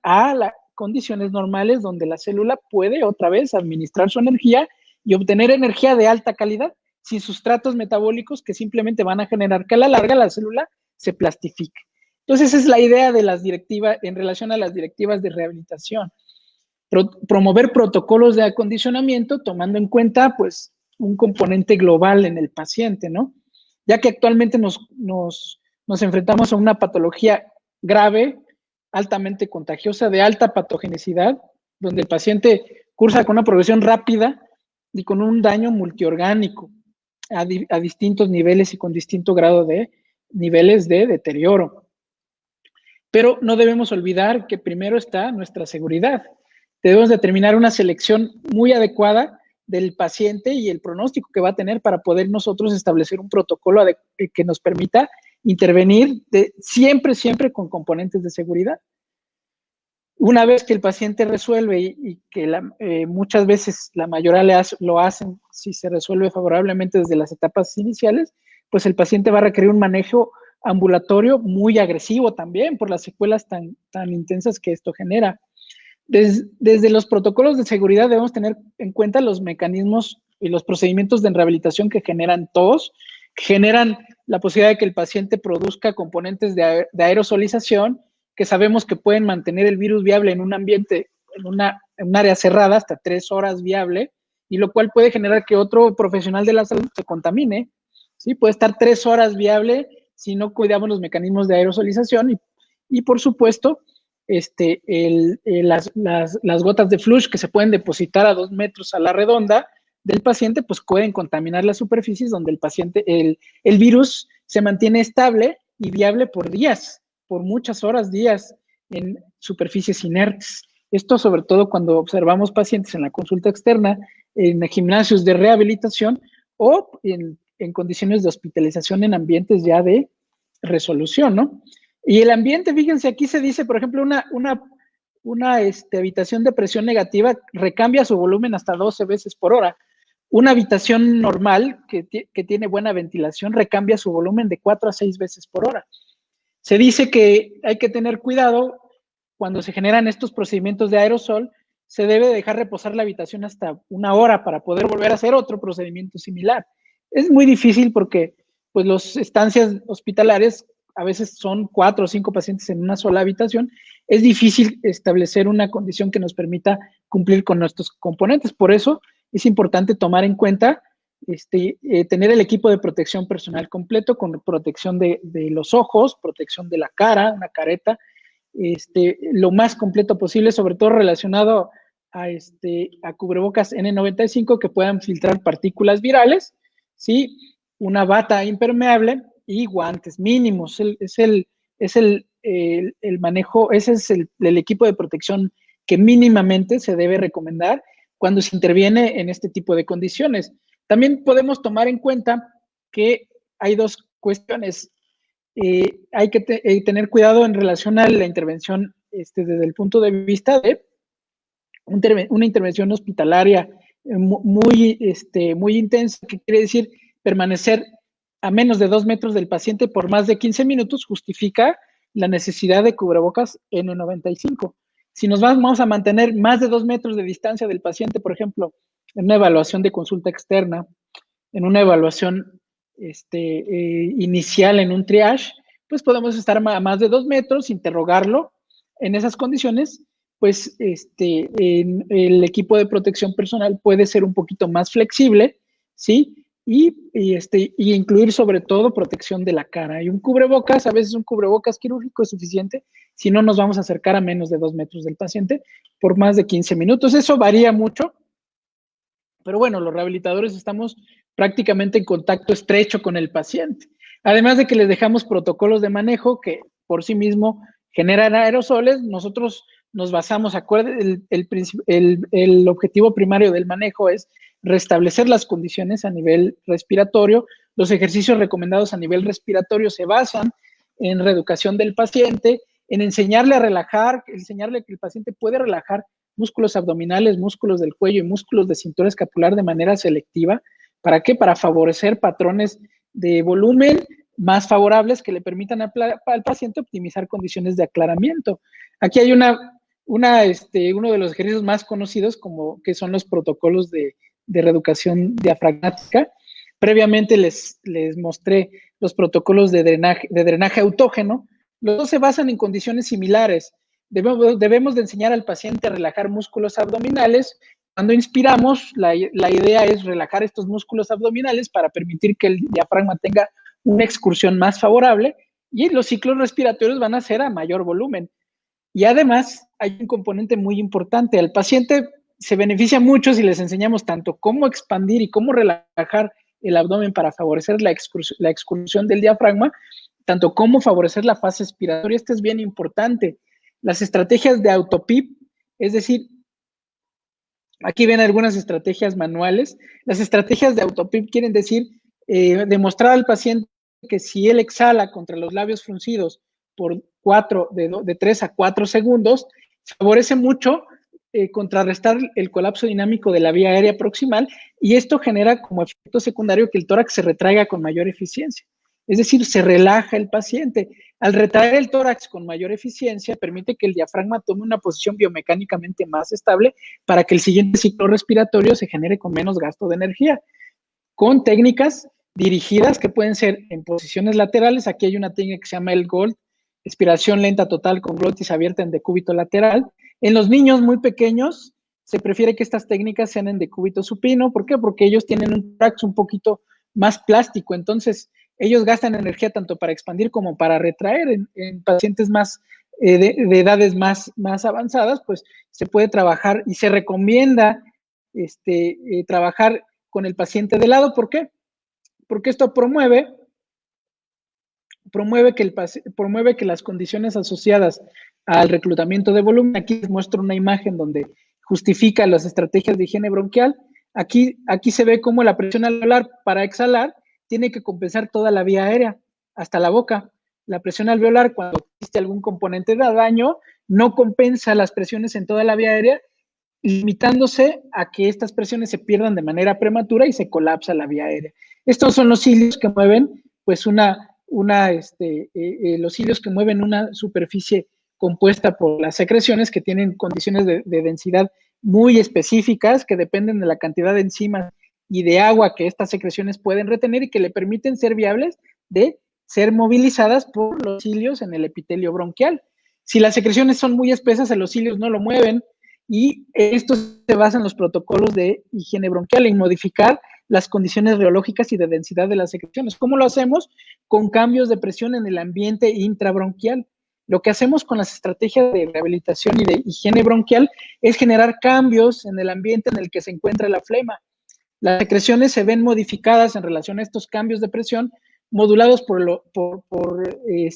a las condiciones normales donde la célula puede otra vez administrar su energía y obtener energía de alta calidad sin sustratos metabólicos que simplemente van a generar que a la larga la célula se plastifique. Entonces, esa es la idea de las directivas en relación a las directivas de rehabilitación. Promover protocolos de acondicionamiento tomando en cuenta, pues, un componente global en el paciente, ¿no? Ya que actualmente nos enfrentamos a una patología grave, altamente contagiosa, de alta patogenicidad, donde el paciente cursa con una progresión rápida y con un daño multiorgánico a distintos niveles y con distinto grado de niveles de deterioro. Pero no debemos olvidar que primero está nuestra seguridad. Debemos determinar una selección muy adecuada del paciente y el pronóstico que va a tener para poder nosotros establecer un protocolo que nos permita intervenir siempre con componentes de seguridad. Una vez que el paciente resuelve y que muchas veces la mayoría lo hacen, si se resuelve favorablemente desde las etapas iniciales, pues el paciente va a requerir un manejo ambulatorio muy agresivo también por las secuelas tan intensas que esto genera. Desde los protocolos de seguridad debemos tener en cuenta los mecanismos y los procedimientos de rehabilitación que generan TOS, que generan la posibilidad de que el paciente produzca componentes de aerosolización, que sabemos que pueden mantener el virus viable en un ambiente, en un área cerrada hasta 3 horas viable, y lo cual puede generar que otro profesional de la salud se contamine, ¿sí? Puede estar 3 horas viable si no cuidamos los mecanismos de aerosolización y por supuesto, las gotas de flush que se pueden depositar a 2 metros a la redonda del paciente, pues pueden contaminar las superficies donde el paciente, el virus se mantiene estable y viable por días, por muchas horas, días, en superficies inertes. Esto sobre todo cuando observamos pacientes en la consulta externa, en gimnasios de rehabilitación o en condiciones de hospitalización en ambientes ya de resolución, ¿no? Y el ambiente, fíjense, aquí se dice, por ejemplo, una habitación de presión negativa recambia su volumen hasta 12 veces por hora. Una habitación normal que tiene buena ventilación recambia su volumen de 4 a 6 veces por hora. Se dice que hay que tener cuidado cuando se generan estos procedimientos de aerosol, se debe dejar reposar la habitación hasta 1 hora para poder volver a hacer otro procedimiento similar. Es muy difícil porque pues las estancias hospitalarias a veces son 4 o 5 pacientes en una sola habitación. Es difícil establecer una condición que nos permita cumplir con nuestros componentes. Por eso es importante tomar en cuenta tener el equipo de protección personal completo con protección de los ojos, protección de la cara, una careta, lo más completo posible, sobre todo relacionado a cubrebocas N95 que puedan filtrar partículas virales, ¿sí? Una bata impermeable y guantes mínimos. Es el manejo, ese es el equipo de protección que mínimamente se debe recomendar cuando se interviene en este tipo de condiciones. También podemos tomar en cuenta que hay 2 cuestiones. Hay que tener cuidado en relación a la intervención desde el punto de vista de una intervención hospitalaria muy intensa, que quiere decir permanecer a menos de 2 metros del paciente por más de 15 minutos, justifica la necesidad de cubrebocas N95. Si nos vamos a mantener más de 2 metros de distancia del paciente, por ejemplo, en una evaluación de consulta externa, en una evaluación inicial en un triage, pues podemos estar a más de 2 metros, interrogarlo. En esas condiciones, pues el equipo de protección personal puede ser un poquito más flexible, ¿sí? Y incluir sobre todo protección de la cara. Y un cubrebocas, a veces un cubrebocas quirúrgico es suficiente si no nos vamos a acercar a menos de 2 metros del paciente por más de 15 minutos. Eso varía mucho Pero bueno, los rehabilitadores estamos prácticamente en contacto estrecho con el paciente. Además de que les dejamos protocolos de manejo que por sí mismo generan aerosoles, nosotros nos basamos, el objetivo primario del manejo es restablecer las condiciones a nivel respiratorio. Los ejercicios recomendados a nivel respiratorio se basan en reeducación del paciente, en enseñarle a relajar, enseñarle que el paciente puede relajar músculos abdominales, músculos del cuello y músculos de cintura escapular de manera selectiva. ¿Para qué? Para favorecer patrones de volumen más favorables que le permitan al paciente optimizar condiciones de aclaramiento. Aquí hay uno de los ejercicios más conocidos que son los protocolos de reeducación diafragmática. Previamente les mostré los protocolos de drenaje autógeno. Los dos se basan en condiciones similares. Debemos de enseñar al paciente a relajar músculos abdominales. Cuando inspiramos, la idea es relajar estos músculos abdominales para permitir que el diafragma tenga una excursión más favorable y los ciclos respiratorios van a ser a mayor volumen. Y además hay un componente muy importante. Al paciente se beneficia mucho si les enseñamos tanto cómo expandir y cómo relajar el abdomen para favorecer la excursión del diafragma, tanto cómo favorecer la fase expiratoria. Esto es bien importante. Las estrategias de autopip, es decir, aquí ven algunas estrategias manuales. Las estrategias de autopip quieren decir demostrar al paciente que si él exhala contra los labios fruncidos por de 3 a 4 segundos, favorece mucho contrarrestar el colapso dinámico de la vía aérea proximal y esto genera como efecto secundario que el tórax se retraiga con mayor eficiencia. Es decir, se relaja el paciente. Al retraer el tórax con mayor eficiencia, permite que el diafragma tome una posición biomecánicamente más estable para que el siguiente ciclo respiratorio se genere con menos gasto de energía. Con técnicas dirigidas que pueden ser en posiciones laterales. Aquí hay una técnica que se llama el GOLD, expiración lenta total con glotis abierta en decúbito lateral. En los niños muy pequeños se prefiere que estas técnicas sean en decúbito supino. ¿Por qué? Porque ellos tienen un tórax un poquito más plástico, entonces ellos gastan energía tanto para expandir como para retraer. En pacientes más de edades más avanzadas, pues se puede trabajar y se recomienda trabajar con el paciente de lado. ¿Por qué? Porque esto promueve que las condiciones asociadas al reclutamiento de volumen, aquí les muestro una imagen donde justifica las estrategias de higiene bronquial. Aquí se ve cómo la presión alveolar para exhalar tiene que compensar toda la vía aérea hasta la boca. La presión alveolar, cuando existe algún componente de daño, no compensa las presiones en toda la vía aérea, limitándose a que estas presiones se pierdan de manera prematura y se colapsa la vía aérea. Estos son los cilios que mueven, pues los cilios que mueven una superficie compuesta por las secreciones que tienen condiciones de densidad muy específicas que dependen de la cantidad de enzimas y de agua que estas secreciones pueden retener y que le permiten ser viables de ser movilizadas por los cilios en el epitelio bronquial. Si las secreciones son muy espesas, los cilios no lo mueven y esto se basa en los protocolos de higiene bronquial, en modificar las condiciones reológicas y de densidad de las secreciones. ¿Cómo lo hacemos? Con cambios de presión en el ambiente intrabronquial. Lo que hacemos con las estrategias de rehabilitación y de higiene bronquial es generar cambios en el ambiente en el que se encuentra la flema. Las secreciones se ven modificadas en relación a estos cambios de presión, modulados por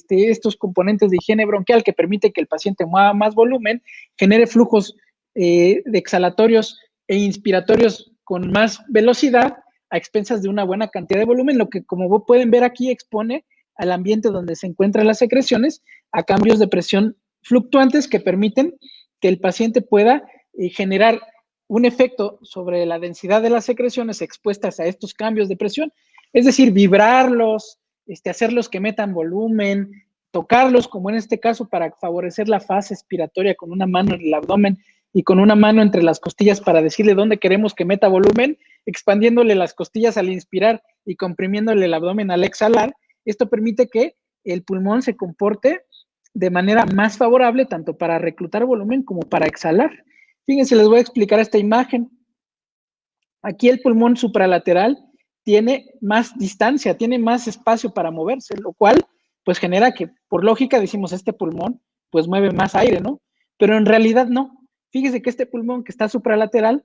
estos componentes de higiene bronquial que permite que el paciente mueva más volumen, genere flujos de exhalatorios e inspiratorios con más velocidad a expensas de una buena cantidad de volumen, lo que, como pueden ver aquí, expone al ambiente donde se encuentran las secreciones a cambios de presión fluctuantes que permiten que el paciente pueda generar un efecto sobre la densidad de las secreciones expuestas a estos cambios de presión, es decir, vibrarlos, hacerlos que metan volumen, tocarlos, como en este caso, para favorecer la fase expiratoria con una mano en el abdomen y con una mano entre las costillas para decirle dónde queremos que meta volumen, expandiéndole las costillas al inspirar y comprimiéndole el abdomen al exhalar. Esto permite que el pulmón se comporte de manera más favorable tanto para reclutar volumen como para exhalar. Fíjense, les voy a explicar esta imagen. Aquí el pulmón supralateral tiene más distancia, tiene más espacio para moverse, lo cual pues genera que, por lógica, decimos, este pulmón pues mueve más aire, ¿no? Pero en realidad no. Fíjese que este pulmón que está supralateral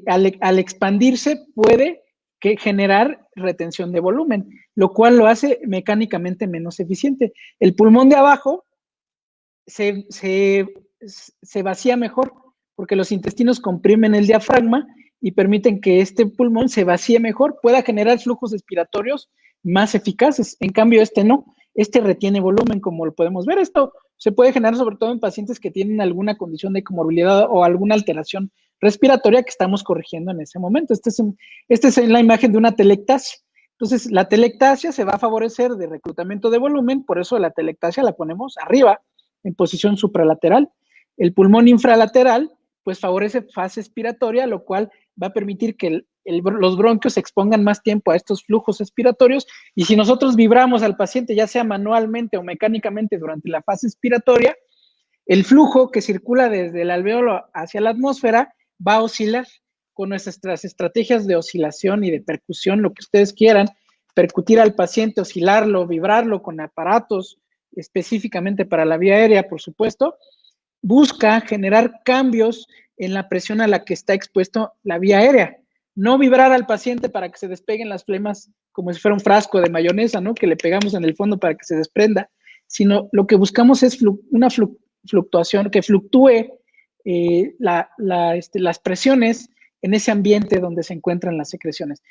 al expandirse puede generar retención de volumen, lo cual lo hace mecánicamente menos eficiente. El pulmón de abajo se vacía mejor porque los intestinos comprimen el diafragma y permiten que este pulmón se vacíe mejor, pueda generar flujos respiratorios más eficaces. En cambio, este no, este retiene volumen, como lo podemos ver. Esto se puede generar sobre todo en pacientes que tienen alguna condición de comorbilidad o alguna alteración respiratoria que estamos corrigiendo en ese momento. Esta es la imagen de una telectasia. Entonces, la telectasia se va a favorecer de reclutamiento de volumen, por eso la telectasia la ponemos arriba, en posición supralateral. El pulmón infralateral, pues favorece fase expiratoria, lo cual va a permitir que los bronquios se expongan más tiempo a estos flujos expiratorios, y si nosotros vibramos al paciente, ya sea manualmente o mecánicamente durante la fase expiratoria, el flujo que circula desde el alveolo hacia la atmósfera va a oscilar con nuestras estrategias de oscilación y de percusión, lo que ustedes quieran, percutir al paciente, oscilarlo, vibrarlo con aparatos específicamente para la vía aérea, por supuesto, busca generar cambios en la presión a la que está expuesto la vía aérea. No vibrar al paciente para que se despeguen las flemas como si fuera un frasco de mayonesa, ¿no? Que le pegamos en el fondo para que se desprenda, sino lo que buscamos es una fluctuación, que fluctúe las presiones en ese ambiente donde se encuentran las secreciones.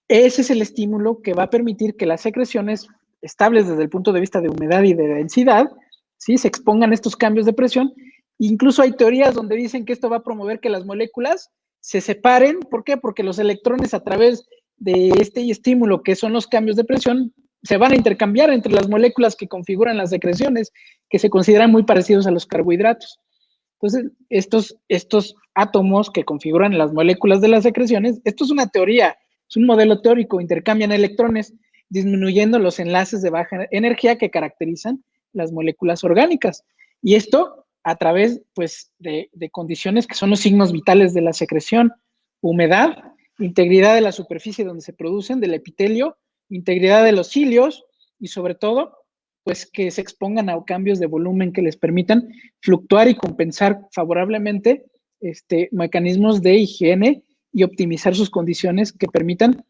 Ese es el estímulo que va a permitir que las secreciones estables desde el punto de vista de humedad y de densidad, ¿sí?, se expongan a estos cambios de presión. Incluso hay teorías donde dicen que esto va a promover que las moléculas se separen. ¿Por qué? Porque los electrones, a través de este estímulo, que son los cambios de presión, se van a intercambiar entre las moléculas que configuran las secreciones, que se consideran muy parecidos a los carbohidratos. Entonces, estos átomos que configuran las moléculas de las secreciones, esto es una teoría, es un modelo teórico, intercambian electrones, disminuyendo los enlaces de baja energía que caracterizan las moléculas orgánicas. Y esto a través, pues, de condiciones que son los signos vitales de la secreción: humedad, integridad de la superficie donde se producen, del epitelio, integridad de los cilios y, sobre todo, pues, que se expongan a cambios de volumen que les permitan fluctuar y compensar favorablemente mecanismos de higiene y optimizar sus condiciones que permitan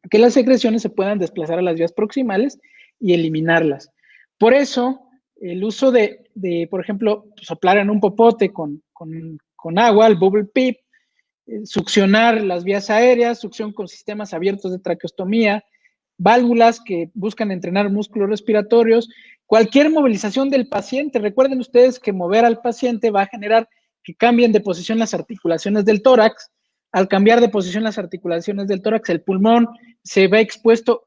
que las secreciones se puedan desplazar a las vías proximales y eliminarlas. Por eso, el uso de por ejemplo, soplar en un popote con agua, el bubble PEEP, succionar las vías aéreas, succión con sistemas abiertos de traqueostomía, válvulas que buscan entrenar músculos respiratorios, cualquier movilización del paciente. Recuerden ustedes que mover al paciente va a generar que cambien de posición las articulaciones del tórax. Al cambiar de posición las articulaciones del tórax, el pulmón se ve expuesto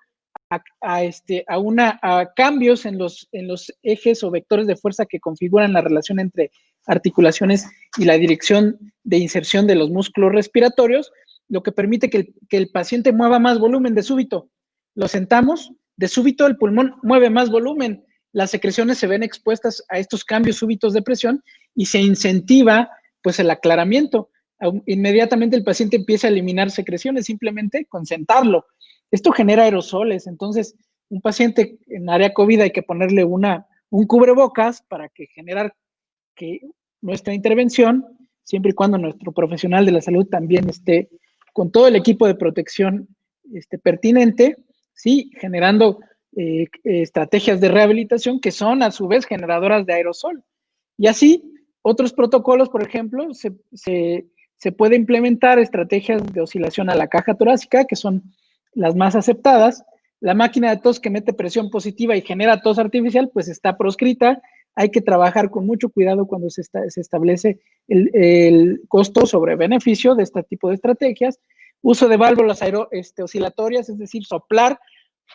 a cambios en los ejes o vectores de fuerza que configuran la relación entre articulaciones y la dirección de inserción de los músculos respiratorios, lo que permite que el paciente mueva más volumen de súbito. Lo sentamos, de súbito el pulmón mueve más volumen, las secreciones se ven expuestas a estos cambios súbitos de presión y se incentiva, pues, el aclaramiento. Inmediatamente el paciente empieza a eliminar secreciones simplemente con sentarlo. Esto genera aerosoles. Entonces, un paciente en área COVID hay que ponerle un cubrebocas para generar que nuestra intervención, siempre y cuando nuestro profesional de la salud también esté con todo el equipo de protección pertinente, ¿sí?, generando estrategias de rehabilitación que son a su vez generadoras de aerosol. Y así, otros protocolos, por ejemplo, se puede implementar estrategias de oscilación a la caja torácica, que son las más aceptadas. La máquina de tos que mete presión positiva y genera tos artificial, pues está proscrita. Hay que trabajar con mucho cuidado cuando se establece el costo sobre beneficio de este tipo de estrategias. Uso de válvulas oscilatorias, es decir, soplar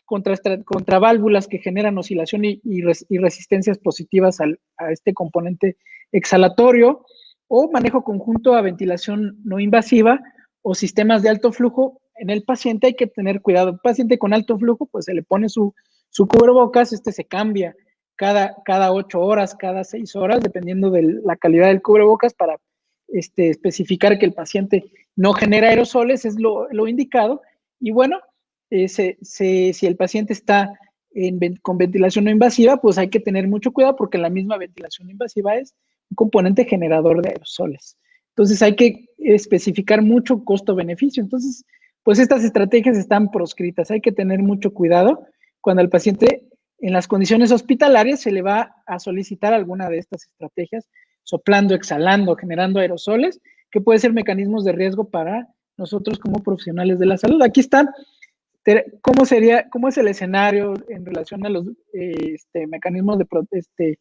contra válvulas que generan oscilación y resistencias positivas a este componente exhalatorio, o manejo conjunto a ventilación no invasiva o sistemas de alto flujo. En el paciente hay que tener cuidado. El paciente con alto flujo, pues se le pone su cubrebocas, se cambia cada 8 horas, cada 6 horas, dependiendo de la calidad del cubrebocas, para especificar que el paciente no genera aerosoles, es lo indicado. Y bueno, si el paciente está con ventilación no invasiva, pues hay que tener mucho cuidado, porque la misma ventilación invasiva es un componente generador de aerosoles. Entonces hay que especificar mucho costo-beneficio. Entonces, pues estas estrategias están proscritas. Hay que tener mucho cuidado cuando al paciente en las condiciones hospitalarias se le va a solicitar alguna de estas estrategias, soplando, exhalando, generando aerosoles, que pueden ser mecanismos de riesgo para nosotros como profesionales de la salud. Aquí están cómo es el escenario en relación a los mecanismos de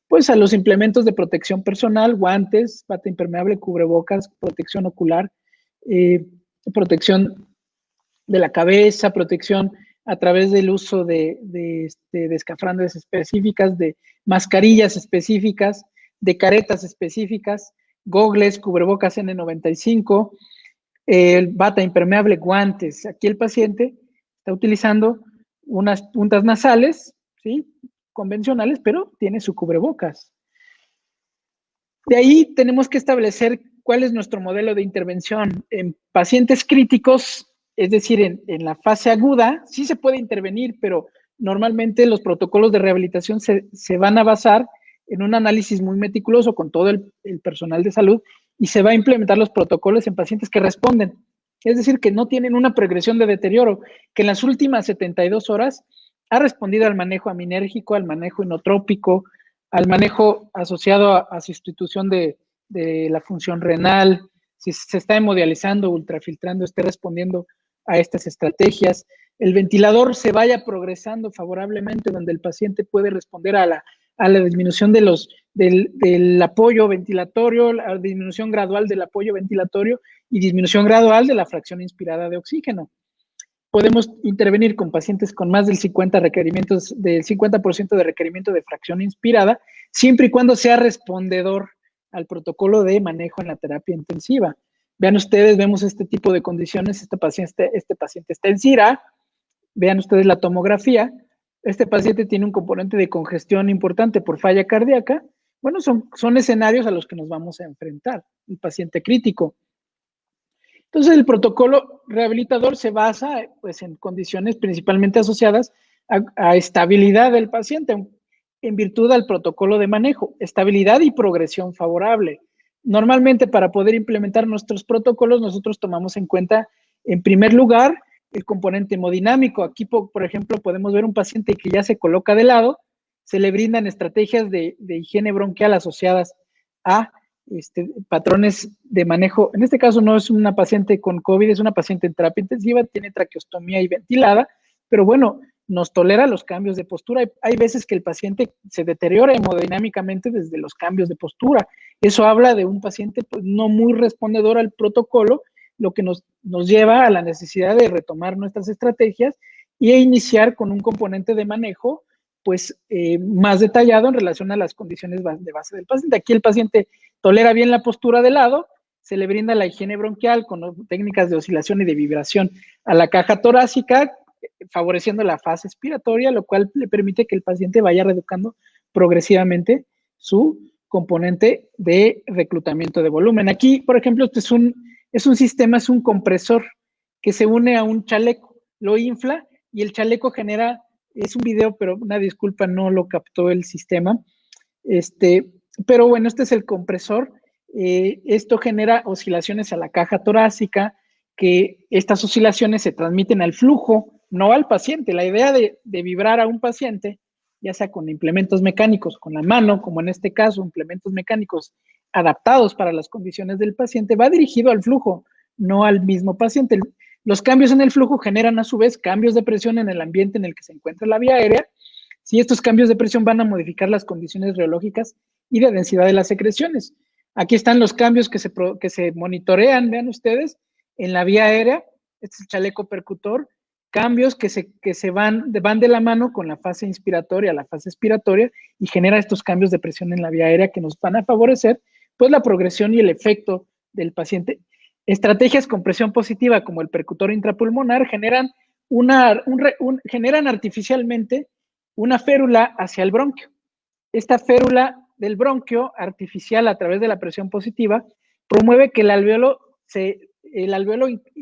pues a los implementos de protección personal, guantes, bata impermeable, cubrebocas, protección ocular, protección de la cabeza, protección a través del uso de escafandras específicas, de mascarillas específicas, de caretas específicas, gogles, cubrebocas N95, bata impermeable, guantes. Aquí el paciente está utilizando unas puntas nasales, ¿sí?, convencionales, pero tiene su cubrebocas. De ahí tenemos que establecer cuál es nuestro modelo de intervención. En pacientes críticos, es decir, en la fase aguda, sí se puede intervenir, pero normalmente los protocolos de rehabilitación se van a basar en un análisis muy meticuloso con todo el personal de salud y se va a implementar los protocolos en pacientes que responden. Es decir, que no tienen una progresión de deterioro, que en las últimas 72 horas ha respondido al manejo aminérgico, al manejo inotrópico, al manejo asociado a sustitución de la función renal, si se está hemodializando, ultrafiltrando, esté respondiendo a estas estrategias. El ventilador se vaya progresando favorablemente, donde el paciente puede responder a la disminución del apoyo ventilatorio, la disminución gradual del apoyo ventilatorio y disminución gradual de la fracción inspirada de oxígeno. Podemos intervenir con pacientes con más del 50% de requerimiento de fracción inspirada, siempre y cuando sea respondedor al protocolo de manejo en la terapia intensiva. Vean ustedes, vemos este tipo de condiciones, este paciente está en CIRA, vean ustedes la tomografía, este paciente tiene un componente de congestión importante por falla cardíaca. Bueno, son escenarios a los que nos vamos a enfrentar, el paciente crítico. Entonces, el protocolo rehabilitador se basa pues, en condiciones principalmente asociadas a estabilidad del paciente, en virtud del protocolo de manejo, estabilidad y progresión favorable. Normalmente, para poder implementar nuestros protocolos, nosotros tomamos en cuenta, en primer lugar, el componente hemodinámico. Aquí, por ejemplo, podemos ver un paciente que ya se coloca de lado, se le brindan estrategias de higiene bronquial asociadas a patrones de manejo. En este caso no es una paciente con COVID, es una paciente en terapia intensiva, tiene traqueostomía y ventilada, pero bueno, nos tolera los cambios de postura. Hay veces que el paciente se deteriora hemodinámicamente desde los cambios de postura. Eso habla de un paciente pues, no muy respondedor al protocolo, lo que nos lleva a la necesidad de retomar nuestras estrategias e iniciar con un componente de manejo pues más detallado en relación a las condiciones de base del paciente. Aquí el paciente tolera bien la postura de lado, se le brinda la higiene bronquial con técnicas de oscilación y de vibración a la caja torácica, favoreciendo la fase expiratoria, lo cual le permite que el paciente vaya reduciendo progresivamente su componente de reclutamiento de volumen. Aquí, por ejemplo, este es un sistema, es un compresor que se une a un chaleco, lo infla y el chaleco genera, es un video, pero una disculpa, no lo captó el sistema, pero bueno, este es el compresor. Esto genera oscilaciones a la caja torácica, que estas oscilaciones se transmiten al flujo, no al paciente. La idea de vibrar a un paciente, ya sea con implementos mecánicos, con la mano, como en este caso, implementos mecánicos adaptados para las condiciones del paciente, va dirigido al flujo, no al mismo paciente. Los cambios en el flujo generan a su vez cambios de presión en el ambiente en el que se encuentra la vía aérea. Si estos cambios de presión van a modificar las condiciones reológicas y de densidad de las secreciones. Aquí están los cambios que se monitorean, vean ustedes, en la vía aérea. Este es el chaleco percutor. Cambios que se van de la mano con la fase inspiratoria, la fase expiratoria, y genera estos cambios de presión en la vía aérea que nos van a favorecer pues la progresión y el efecto del paciente. Estrategias con presión positiva como el percutor intrapulmonar generan artificialmente una férula hacia el bronquio. Esta férula del bronquio artificial a través de la presión positiva promueve que el alveolo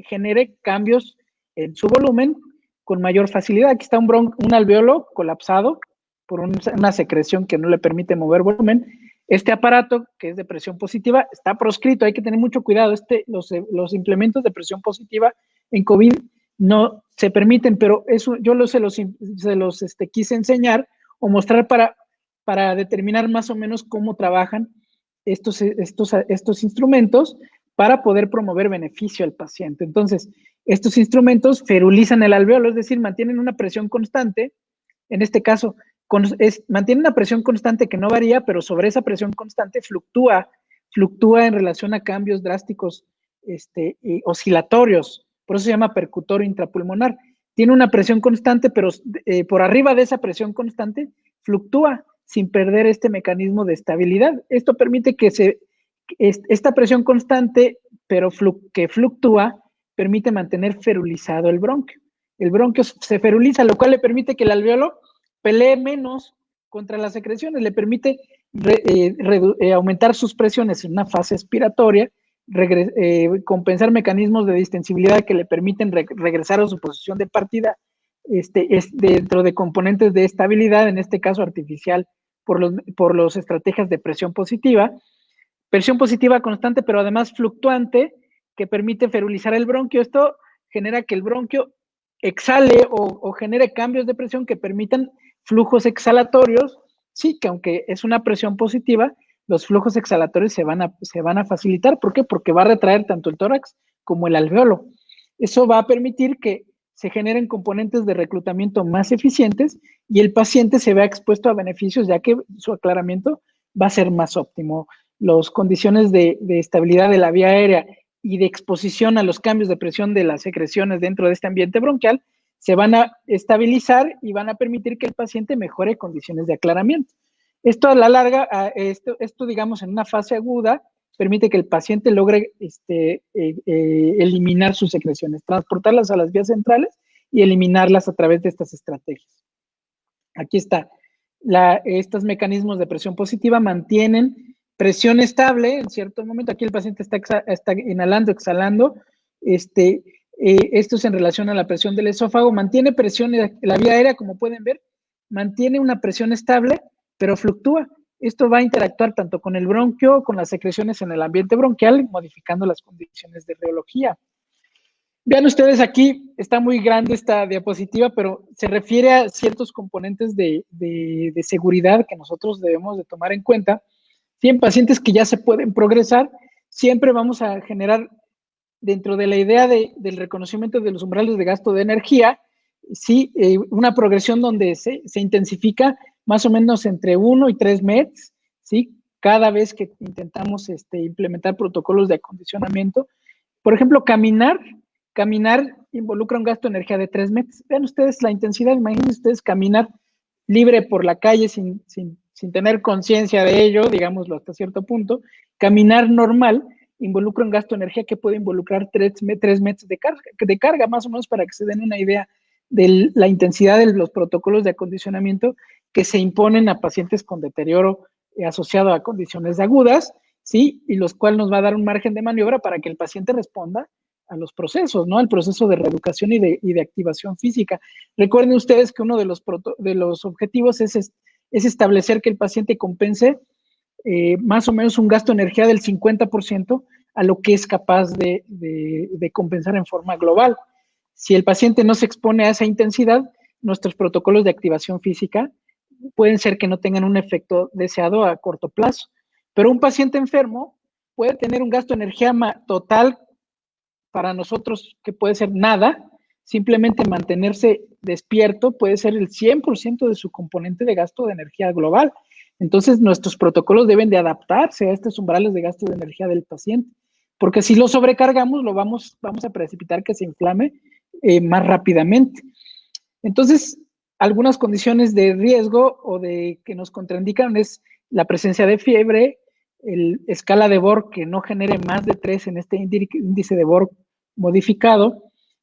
genere cambios en su volumen con mayor facilidad. Aquí está un alveolo colapsado por una secreción que no le permite mover volumen. Este aparato, que es de presión positiva, está proscrito, hay que tener mucho cuidado. Los implementos de presión positiva en COVID no se permiten, pero eso yo se los quise enseñar o mostrar para determinar más o menos cómo trabajan estos instrumentos para poder promover beneficio al paciente. Entonces, estos instrumentos ferulizan el alveolo, es decir, mantienen una presión constante. En este caso, mantiene una presión constante que no varía, pero sobre esa presión constante fluctúa en relación a cambios drásticos oscilatorios. Por eso se llama percutor intrapulmonar. Tiene una presión constante, pero por arriba de esa presión constante fluctúa sin perder este mecanismo de estabilidad. Esto permite que esta presión constante, pero que fluctúa, permite mantener ferulizado el bronquio. El bronquio se feruliza, lo cual le permite que el alveolo pelee menos contra las secreciones, le permite aumentar sus presiones en una fase expiratoria, compensar mecanismos de distensibilidad que le permiten regresar a su posición de partida dentro de componentes de estabilidad, en este caso artificial, por las estrategias de presión positiva constante, pero además fluctuante, que permite ferulizar el bronquio. Esto genera que el bronquio exhale o genere cambios de presión que permitan flujos exhalatorios, sí, que aunque es una presión positiva, los flujos exhalatorios se van a facilitar. ¿Por qué? Porque va a retraer tanto el tórax como el alveolo. Eso va a permitir que se generen componentes de reclutamiento más eficientes y el paciente se vea expuesto a beneficios, ya que su aclaramiento va a ser más óptimo. Las condiciones de estabilidad de la vía aérea y de exposición a los cambios de presión de las secreciones dentro de este ambiente bronquial se van a estabilizar y van a permitir que el paciente mejore condiciones de aclaramiento. Esto a la larga, esto digamos en una fase aguda, permite que el paciente logre eliminar sus secreciones, transportarlas a las vías centrales y eliminarlas a través de estas estrategias. Aquí está. Estos mecanismos de presión positiva mantienen presión estable en cierto momento. Aquí el paciente está inhalando, exhalando. Esto es en relación a la presión del esófago. Mantiene presión en la vía aérea, como pueden ver. Mantiene una presión estable, pero fluctúa. Esto va a interactuar tanto con el bronquio, con las secreciones en el ambiente bronquial, modificando las condiciones de reología. Vean ustedes aquí, está muy grande esta diapositiva, pero se refiere a ciertos componentes de seguridad que nosotros debemos de tomar en cuenta. Si en pacientes que ya se pueden progresar, siempre vamos a generar, dentro de la idea del reconocimiento de los umbrales de gasto de energía, sí, una progresión donde se intensifica más o menos entre 1 y 3 METs, ¿sí? Cada vez que intentamos implementar protocolos de acondicionamiento. Por ejemplo, caminar involucra un gasto de energía de 3 METs. Vean ustedes la intensidad, imagínense ustedes caminar libre por la calle sin tener conciencia de ello, digámoslo hasta cierto punto. Caminar normal involucra un gasto de energía que puede involucrar 3 METs de carga, más o menos, para que se den una idea de la intensidad de los protocolos de acondicionamiento que se imponen a pacientes con deterioro asociado a condiciones agudas, ¿sí? Y los cuales nos va a dar un margen de maniobra para que el paciente responda a los procesos, ¿no? Al proceso de reeducación y de activación física. Recuerden ustedes que uno de los objetivos es establecer que el paciente compense más o menos un gasto de energía del 50% a lo que es capaz de compensar en forma global. Si el paciente no se expone a esa intensidad, nuestros protocolos de activación física pueden ser que no tengan un efecto deseado a corto plazo. Pero un paciente enfermo puede tener un gasto de energía total para nosotros que puede ser nada, simplemente mantenerse despierto puede ser el 100% de su componente de gasto de energía global. Entonces, nuestros protocolos deben de adaptarse a estos umbrales de gasto de energía del paciente, porque si lo sobrecargamos, vamos a precipitar que se inflame más rápidamente. Entonces, algunas condiciones de riesgo o de que nos contraindican es la presencia de fiebre, escala de Borg que no genere más de 3 en este índice de Borg modificado,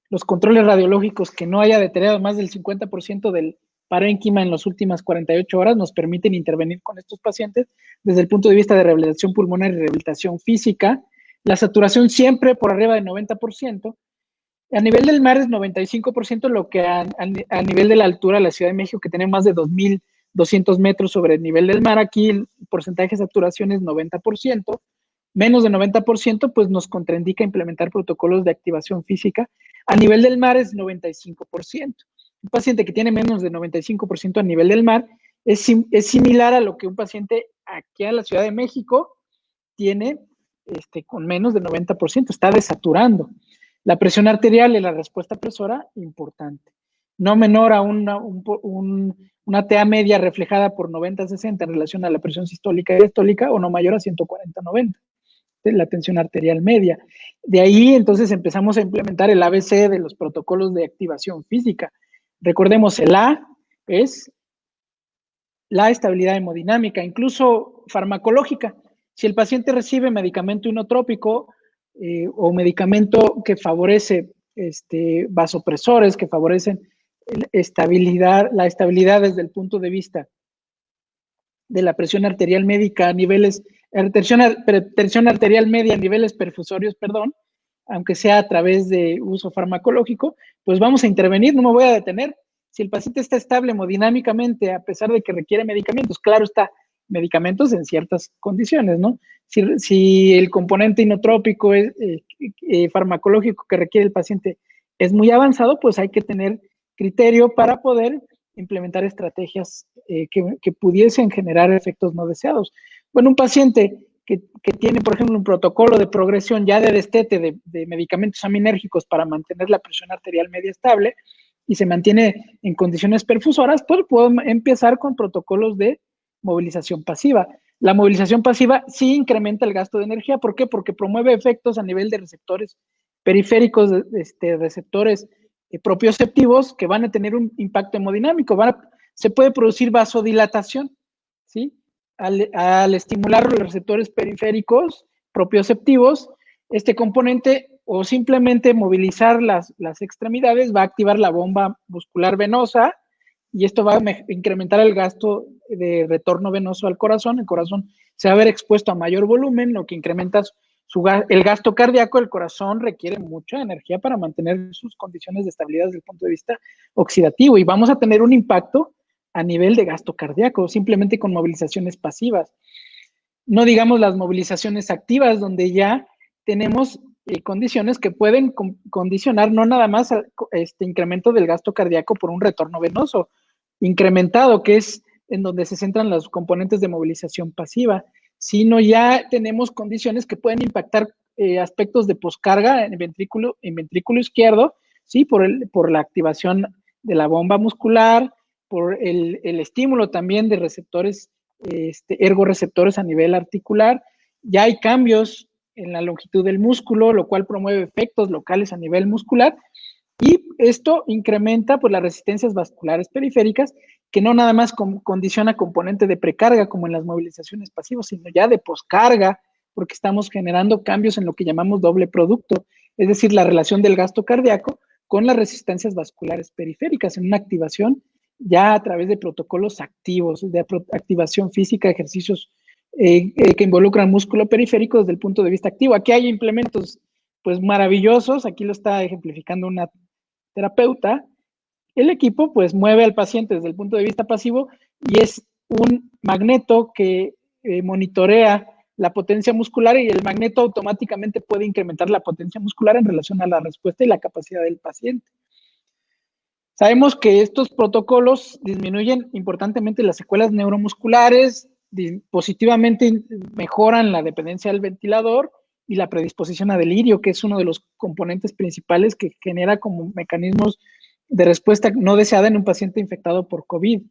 los controles radiológicos que no haya deteriorado más del 50% del parénquima en las últimas 48 horas nos permiten intervenir con estos pacientes desde el punto de vista de rehabilitación pulmonar y rehabilitación física. La saturación siempre por arriba del 90%. A nivel del mar es 95%, lo que a nivel de la altura de la Ciudad de México, que tiene más de 2.200 metros sobre el nivel del mar, aquí porcentaje de saturación es 90%, menos de 90%, pues nos contraindica implementar protocolos de activación física. A nivel del mar es 95%. Un paciente que tiene menos de 95% a nivel del mar es similar a lo que un paciente aquí en la Ciudad de México tiene con menos de 90%, está desaturando. La presión arterial y la respuesta presora, importante. No menor a una TA media reflejada por 90-60 en relación a la presión sistólica y diastólica, o no mayor a 140-90, la tensión arterial media. De ahí, entonces, empezamos a implementar el ABC de los protocolos de activación física. Recordemos, el A es la estabilidad hemodinámica, incluso farmacológica. Si el paciente recibe medicamento inotrópico o medicamento que favorece vasopresores, que favorecen la estabilidad desde el punto de vista de la presión arterial médica a niveles, presión arterial media a niveles perfusorios, perdón, aunque sea a través de uso farmacológico, pues vamos a intervenir, no me voy a detener. Si el paciente está estable hemodinámicamente, a pesar de que requiere medicamentos, claro está, medicamentos en ciertas condiciones, ¿no? Si el componente inotrópico farmacológico que requiere el paciente es muy avanzado, pues hay que tener criterio para poder implementar estrategias que pudiesen generar efectos no deseados. Bueno, un paciente que tiene, por ejemplo, un protocolo de progresión ya de destete de medicamentos aminérgicos para mantener la presión arterial media estable y se mantiene en condiciones perfusoras, pues puedo empezar con protocolos de movilización pasiva. La movilización pasiva sí incrementa el gasto de energía. ¿Por qué? Porque promueve efectos a nivel de receptores periféricos, receptores propioceptivos que van a tener un impacto hemodinámico. Se puede producir vasodilatación, ¿sí? Al estimular los receptores periféricos propioceptivos, este componente o simplemente movilizar las extremidades va a activar la bomba muscular venosa y esto va a incrementar el gasto de retorno venoso al corazón. El corazón se va a ver expuesto a mayor volumen, lo que incrementa el gasto cardíaco. El corazón requiere mucha energía para mantener sus condiciones de estabilidad desde el punto de vista oxidativo y vamos a tener un impacto a nivel de gasto cardíaco, simplemente con movilizaciones pasivas. No digamos las movilizaciones activas, donde ya tenemos condiciones que pueden condicionar no nada más este incremento del gasto cardíaco por un retorno venoso incrementado, que es en donde se centran los componentes de movilización pasiva, sino ya tenemos condiciones que pueden impactar aspectos de poscarga en ventrículo izquierdo, ¿sí? Por la activación de la bomba muscular, por el estímulo también de receptores, ergoreceptores a nivel articular. Ya hay cambios en la longitud del músculo, lo cual promueve efectos locales a nivel muscular, y esto incrementa pues las resistencias vasculares periféricas, que no nada más condiciona componente de precarga como en las movilizaciones pasivas, sino ya de poscarga, porque estamos generando cambios en lo que llamamos doble producto, es decir, la relación del gasto cardíaco con las resistencias vasculares periféricas en una activación ya a través de protocolos activos, de activación física, ejercicios que involucran músculo periférico desde el punto de vista activo. Aquí hay implementos pues maravillosos, aquí lo está ejemplificando una terapeuta. El equipo pues mueve al paciente desde el punto de vista pasivo y es un magneto que monitorea la potencia muscular, y el magneto automáticamente puede incrementar la potencia muscular en relación a la respuesta y la capacidad del paciente. Sabemos que estos protocolos disminuyen importantemente las secuelas neuromusculares, positivamente mejoran la dependencia del ventilador y la predisposición a delirio, que es uno de los componentes principales que genera como mecanismos de respuesta no deseada en un paciente infectado por COVID.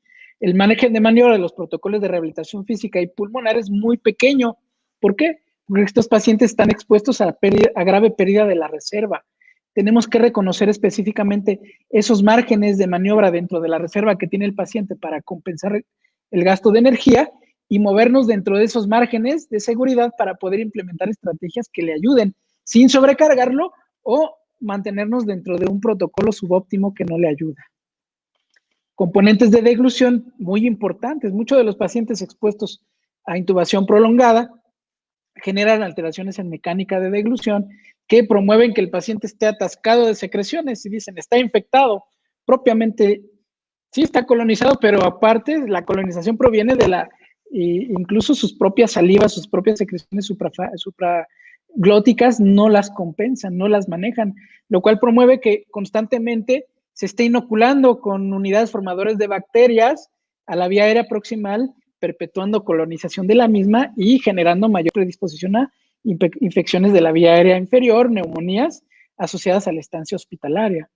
El manejo de maniobra de los protocolos de rehabilitación física y pulmonar es muy pequeño. ¿Por qué? Porque estos pacientes están expuestos a grave pérdida de la reserva. Tenemos que reconocer específicamente esos márgenes de maniobra dentro de la reserva que tiene el paciente para compensar el gasto de energía y movernos dentro de esos márgenes de seguridad para poder implementar estrategias que le ayuden sin sobrecargarlo o mantenernos dentro de un protocolo subóptimo que no le ayuda. Componentes de deglución muy importantes. Muchos de los pacientes expuestos a intubación prolongada generan alteraciones en mecánica de deglución que promueven que el paciente esté atascado de secreciones y dicen, está infectado. Propiamente, sí está colonizado, pero aparte la colonización proviene de la incluso sus propias salivas, sus propias secreciones supraglóticas no las compensan, no las manejan, lo cual promueve que constantemente se esté inoculando con unidades formadoras de bacterias a la vía aérea proximal, perpetuando colonización de la misma y generando mayor predisposición a infecciones de la vía aérea inferior, neumonías asociadas a la estancia hospitalaria.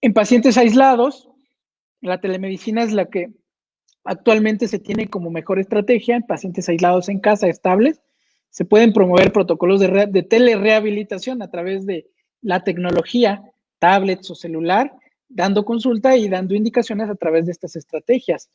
En pacientes aislados, la telemedicina es la que actualmente se tiene como mejor estrategia. En pacientes aislados en casa estables, se pueden promover protocolos de telerehabilitación a través de la tecnología, tablets o celular, dando consulta y dando indicaciones a través de estas estrategias.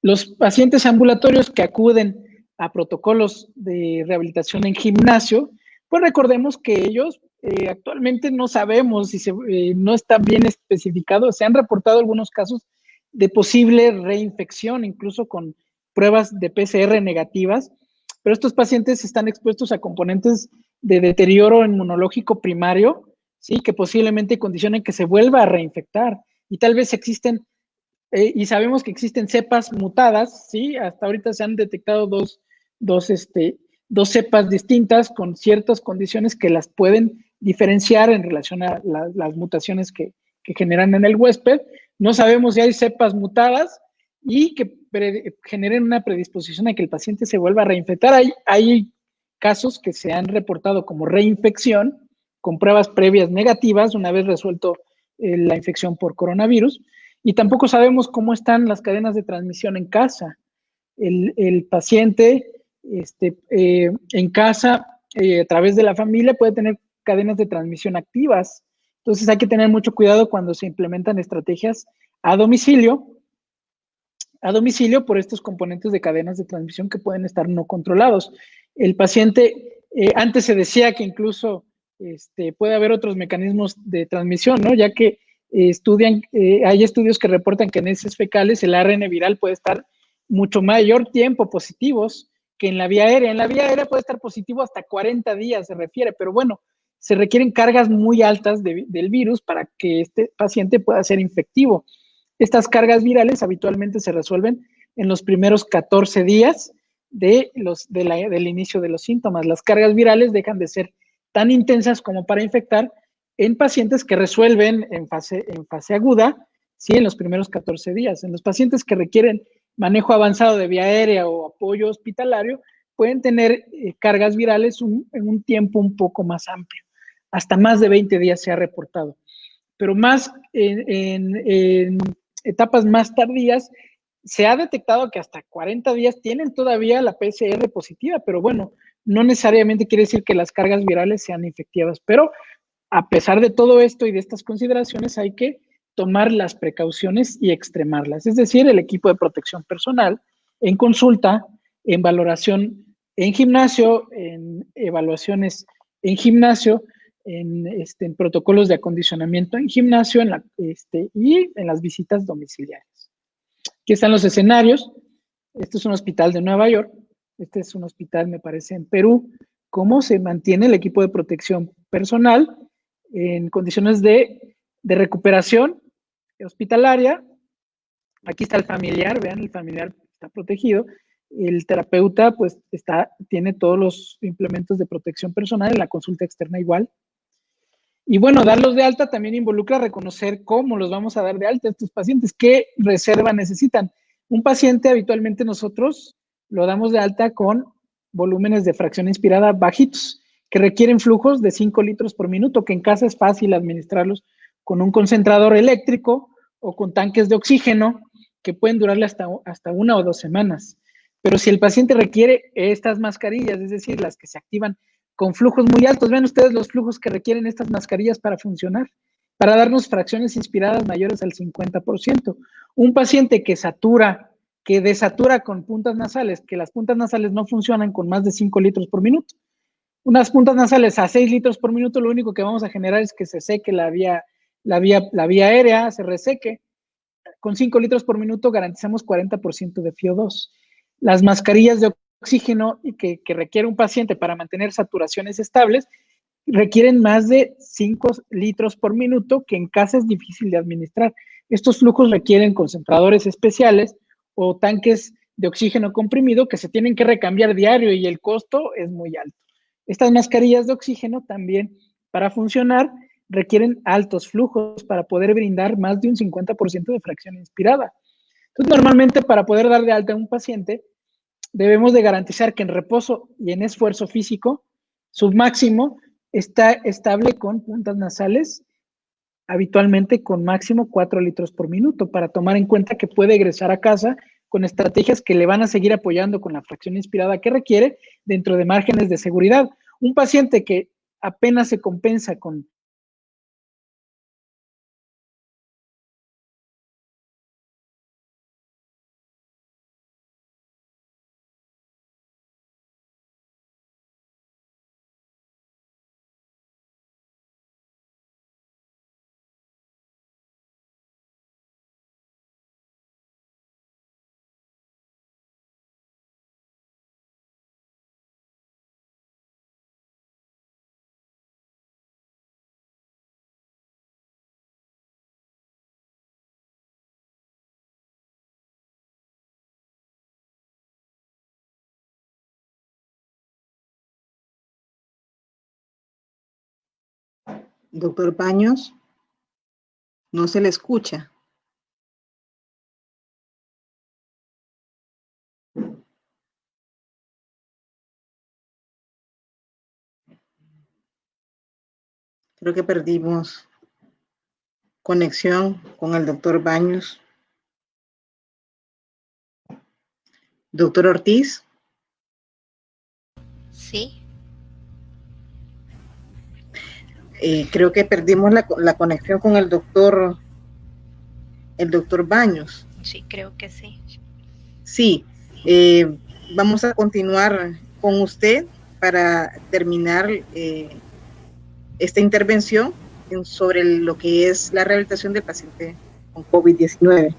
Los pacientes ambulatorios que acuden a protocolos de rehabilitación en gimnasio, pues recordemos que ellos actualmente no sabemos si no está bien especificado. Se han reportado algunos casos de posible reinfección, incluso con pruebas de PCR negativas, pero estos pacientes están expuestos a componentes de deterioro inmunológico primario, ¿sí? Que posiblemente condicionen que se vuelva a reinfectar. Y tal vez existen, y sabemos que existen cepas mutadas, ¿sí? Hasta ahorita se han detectado dos cepas distintas con ciertas condiciones que las pueden diferenciar en relación a las mutaciones que generan en el huésped. No sabemos si hay cepas mutadas y que generen una predisposición a que el paciente se vuelva a reinfectar. Hay casos que se han reportado como reinfección con pruebas previas negativas una vez resuelto la infección por coronavirus, y tampoco sabemos cómo están las cadenas de transmisión en casa. El paciente en casa, a través de la familia, puede tener cadenas de transmisión activas. Entonces hay que tener mucho cuidado cuando se implementan estrategias a domicilio por estos componentes de cadenas de transmisión que pueden estar no controlados. El paciente, antes se decía que incluso puede haber otros mecanismos de transmisión, ¿no? Ya que hay estudios que reportan que en heces fecales el ARN viral puede estar mucho mayor tiempo positivos que en la vía aérea. En la vía aérea puede estar positivo hasta 40 días, se refiere, pero bueno, se requieren cargas muy altas del virus para que este paciente pueda ser infectivo. Estas cargas virales habitualmente se resuelven en los primeros 14 días del inicio de los síntomas. Las cargas virales dejan de ser tan intensas como para infectar en pacientes que resuelven en fase aguda, ¿sí? En los primeros 14 días. En los pacientes que requieren manejo avanzado de vía aérea o apoyo hospitalario, pueden tener cargas virales en un tiempo un poco más amplio. Hasta más de 20 días se ha reportado. Pero más en etapas más tardías, se ha detectado que hasta 40 días tienen todavía la PCR positiva, pero bueno, no necesariamente quiere decir que las cargas virales sean infectivas. Pero a pesar de todo esto y de estas consideraciones, hay que tomar las precauciones y extremarlas. Es decir, el equipo de protección personal, en consulta, en valoración en gimnasio, en evaluaciones en gimnasio, en protocolos de acondicionamiento en gimnasio y en las visitas domiciliarias. Aquí están los escenarios. Este es un hospital de Nueva York. Este es un hospital, me parece, en Perú. ¿Cómo se mantiene el equipo de protección personal en condiciones de recuperación hospitalaria? Aquí está el familiar, vean, el familiar está protegido. El terapeuta, pues, tiene todos los implementos de protección personal, en la consulta externa igual. Y bueno, darlos de alta también involucra reconocer cómo los vamos a dar de alta a estos pacientes, qué reserva necesitan. Un paciente habitualmente nosotros lo damos de alta con volúmenes de fracción inspirada bajitos, que requieren flujos de 5 litros por minuto, que en casa es fácil administrarlos con un concentrador eléctrico o con tanques de oxígeno que pueden durarle hasta 1 o 2 semanas. Pero si el paciente requiere estas mascarillas, es decir, las que se activan con flujos muy altos, vean ustedes los flujos que requieren estas mascarillas para funcionar, para darnos fracciones inspiradas mayores al 50%. Un paciente que desatura con puntas nasales, que las puntas nasales no funcionan con más de 5 litros por minuto. Unas puntas nasales a 6 litros por minuto, lo único que vamos a generar es que se seque la vía aérea, se reseque. Con 5 litros por minuto garantizamos 40% de FiO2. Las mascarillas de oxígeno que requiere un paciente para mantener saturaciones estables requieren más de 5 litros por minuto, que en casa es difícil de administrar. Estos flujos requieren concentradores especiales o tanques de oxígeno comprimido que se tienen que recambiar diario y el costo es muy alto. Estas mascarillas de oxígeno también, para funcionar, requieren altos flujos para poder brindar más de un 50% de fracción inspirada. Entonces, normalmente para poder dar de alta a un paciente, debemos de garantizar que en reposo y en esfuerzo físico, su máximo está estable con puntas nasales, habitualmente con máximo 4 litros por minuto, para tomar en cuenta que puede egresar a casa con estrategias que le van a seguir apoyando con la fracción inspirada que requiere dentro de márgenes de seguridad. Un paciente que apenas se compensa con
Doctor Baños, no se le escucha. Creo que perdimos conexión con el doctor Baños. Doctor Ortiz.
Sí.
Creo que perdimos la conexión con el doctor Baños.
Sí, creo que sí.
Sí, vamos a continuar con usted para terminar esta intervención sobre lo que es la rehabilitación del paciente con COVID-19.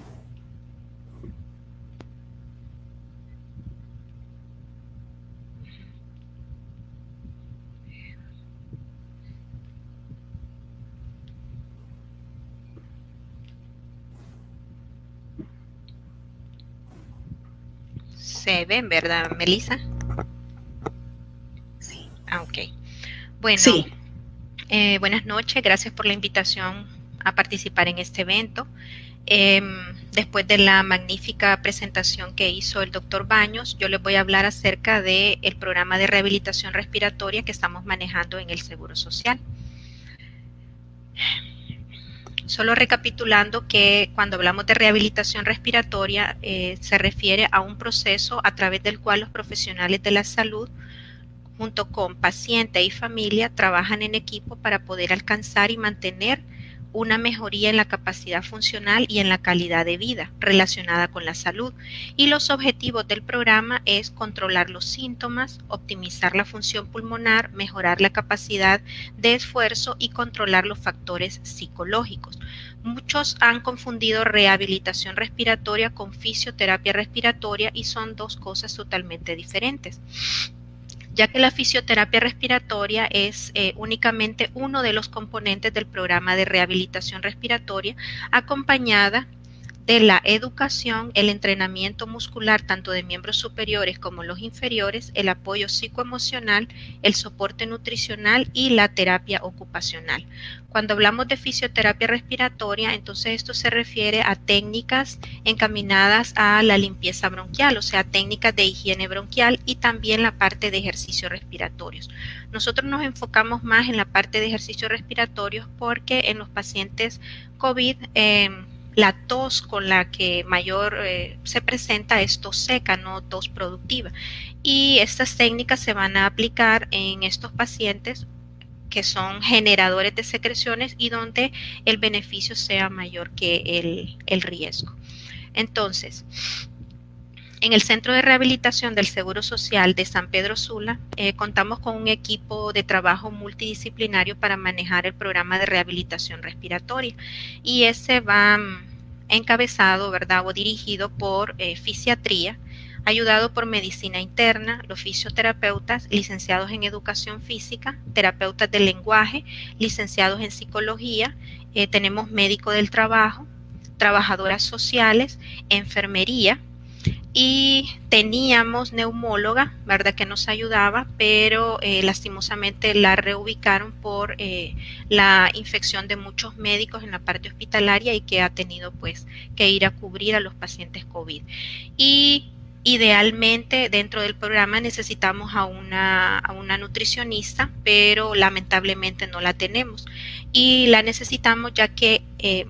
Se ven, ¿verdad, Melissa?
Sí.
Ok. Bueno,
sí.
Buenas noches, gracias por la invitación a participar en este evento. Después de la magnífica presentación que hizo el doctor Baños, yo les voy a hablar acerca del programa de rehabilitación respiratoria que estamos manejando en el Seguro Social. Solo recapitulando que cuando hablamos de rehabilitación respiratoria se refiere a un proceso a través del cual los profesionales de la salud junto con paciente y familia trabajan en equipo para poder alcanzar y mantener una mejoría en la capacidad funcional y en la calidad de vida relacionada con la salud. Y los objetivos del programa es controlar los síntomas, optimizar la función pulmonar, mejorar la capacidad de esfuerzo y controlar los factores psicológicos. Muchos han confundido rehabilitación respiratoria con fisioterapia respiratoria y son dos cosas totalmente diferentes, ya que la fisioterapia respiratoria es únicamente uno de los componentes del programa de rehabilitación respiratoria, acompañada de la educación, el entrenamiento muscular tanto de miembros superiores como los inferiores, el apoyo psicoemocional, el soporte nutricional y la terapia ocupacional. Cuando hablamos de fisioterapia respiratoria, entonces esto se refiere a técnicas encaminadas a la limpieza bronquial, o sea, técnicas de higiene bronquial y también la parte de ejercicios respiratorios. Nosotros nos enfocamos más en la parte de ejercicios respiratorios porque en los pacientes COVID, la tos con la que mayor se presenta es tos seca, no tos productiva. Y estas técnicas se van a aplicar en estos pacientes que son generadores de secreciones y donde el beneficio sea mayor que el riesgo. Entonces, en el Centro de Rehabilitación del Seguro Social de San Pedro Sula, contamos con un equipo de trabajo multidisciplinario para manejar el programa de rehabilitación respiratoria y ese va encabezado, ¿verdad?, o dirigido por fisiatría, ayudado por medicina interna, los fisioterapeutas, licenciados en educación física, terapeutas del lenguaje, licenciados en psicología, tenemos médico del trabajo, trabajadoras sociales, enfermería, y teníamos neumóloga, ¿verdad?, que nos ayudaba, pero lastimosamente la reubicaron por la infección de muchos médicos en la parte hospitalaria y que ha tenido pues que ir a cubrir a los pacientes COVID. Y idealmente dentro del programa necesitamos a una nutricionista, pero lamentablemente no la tenemos. Y la necesitamos ya que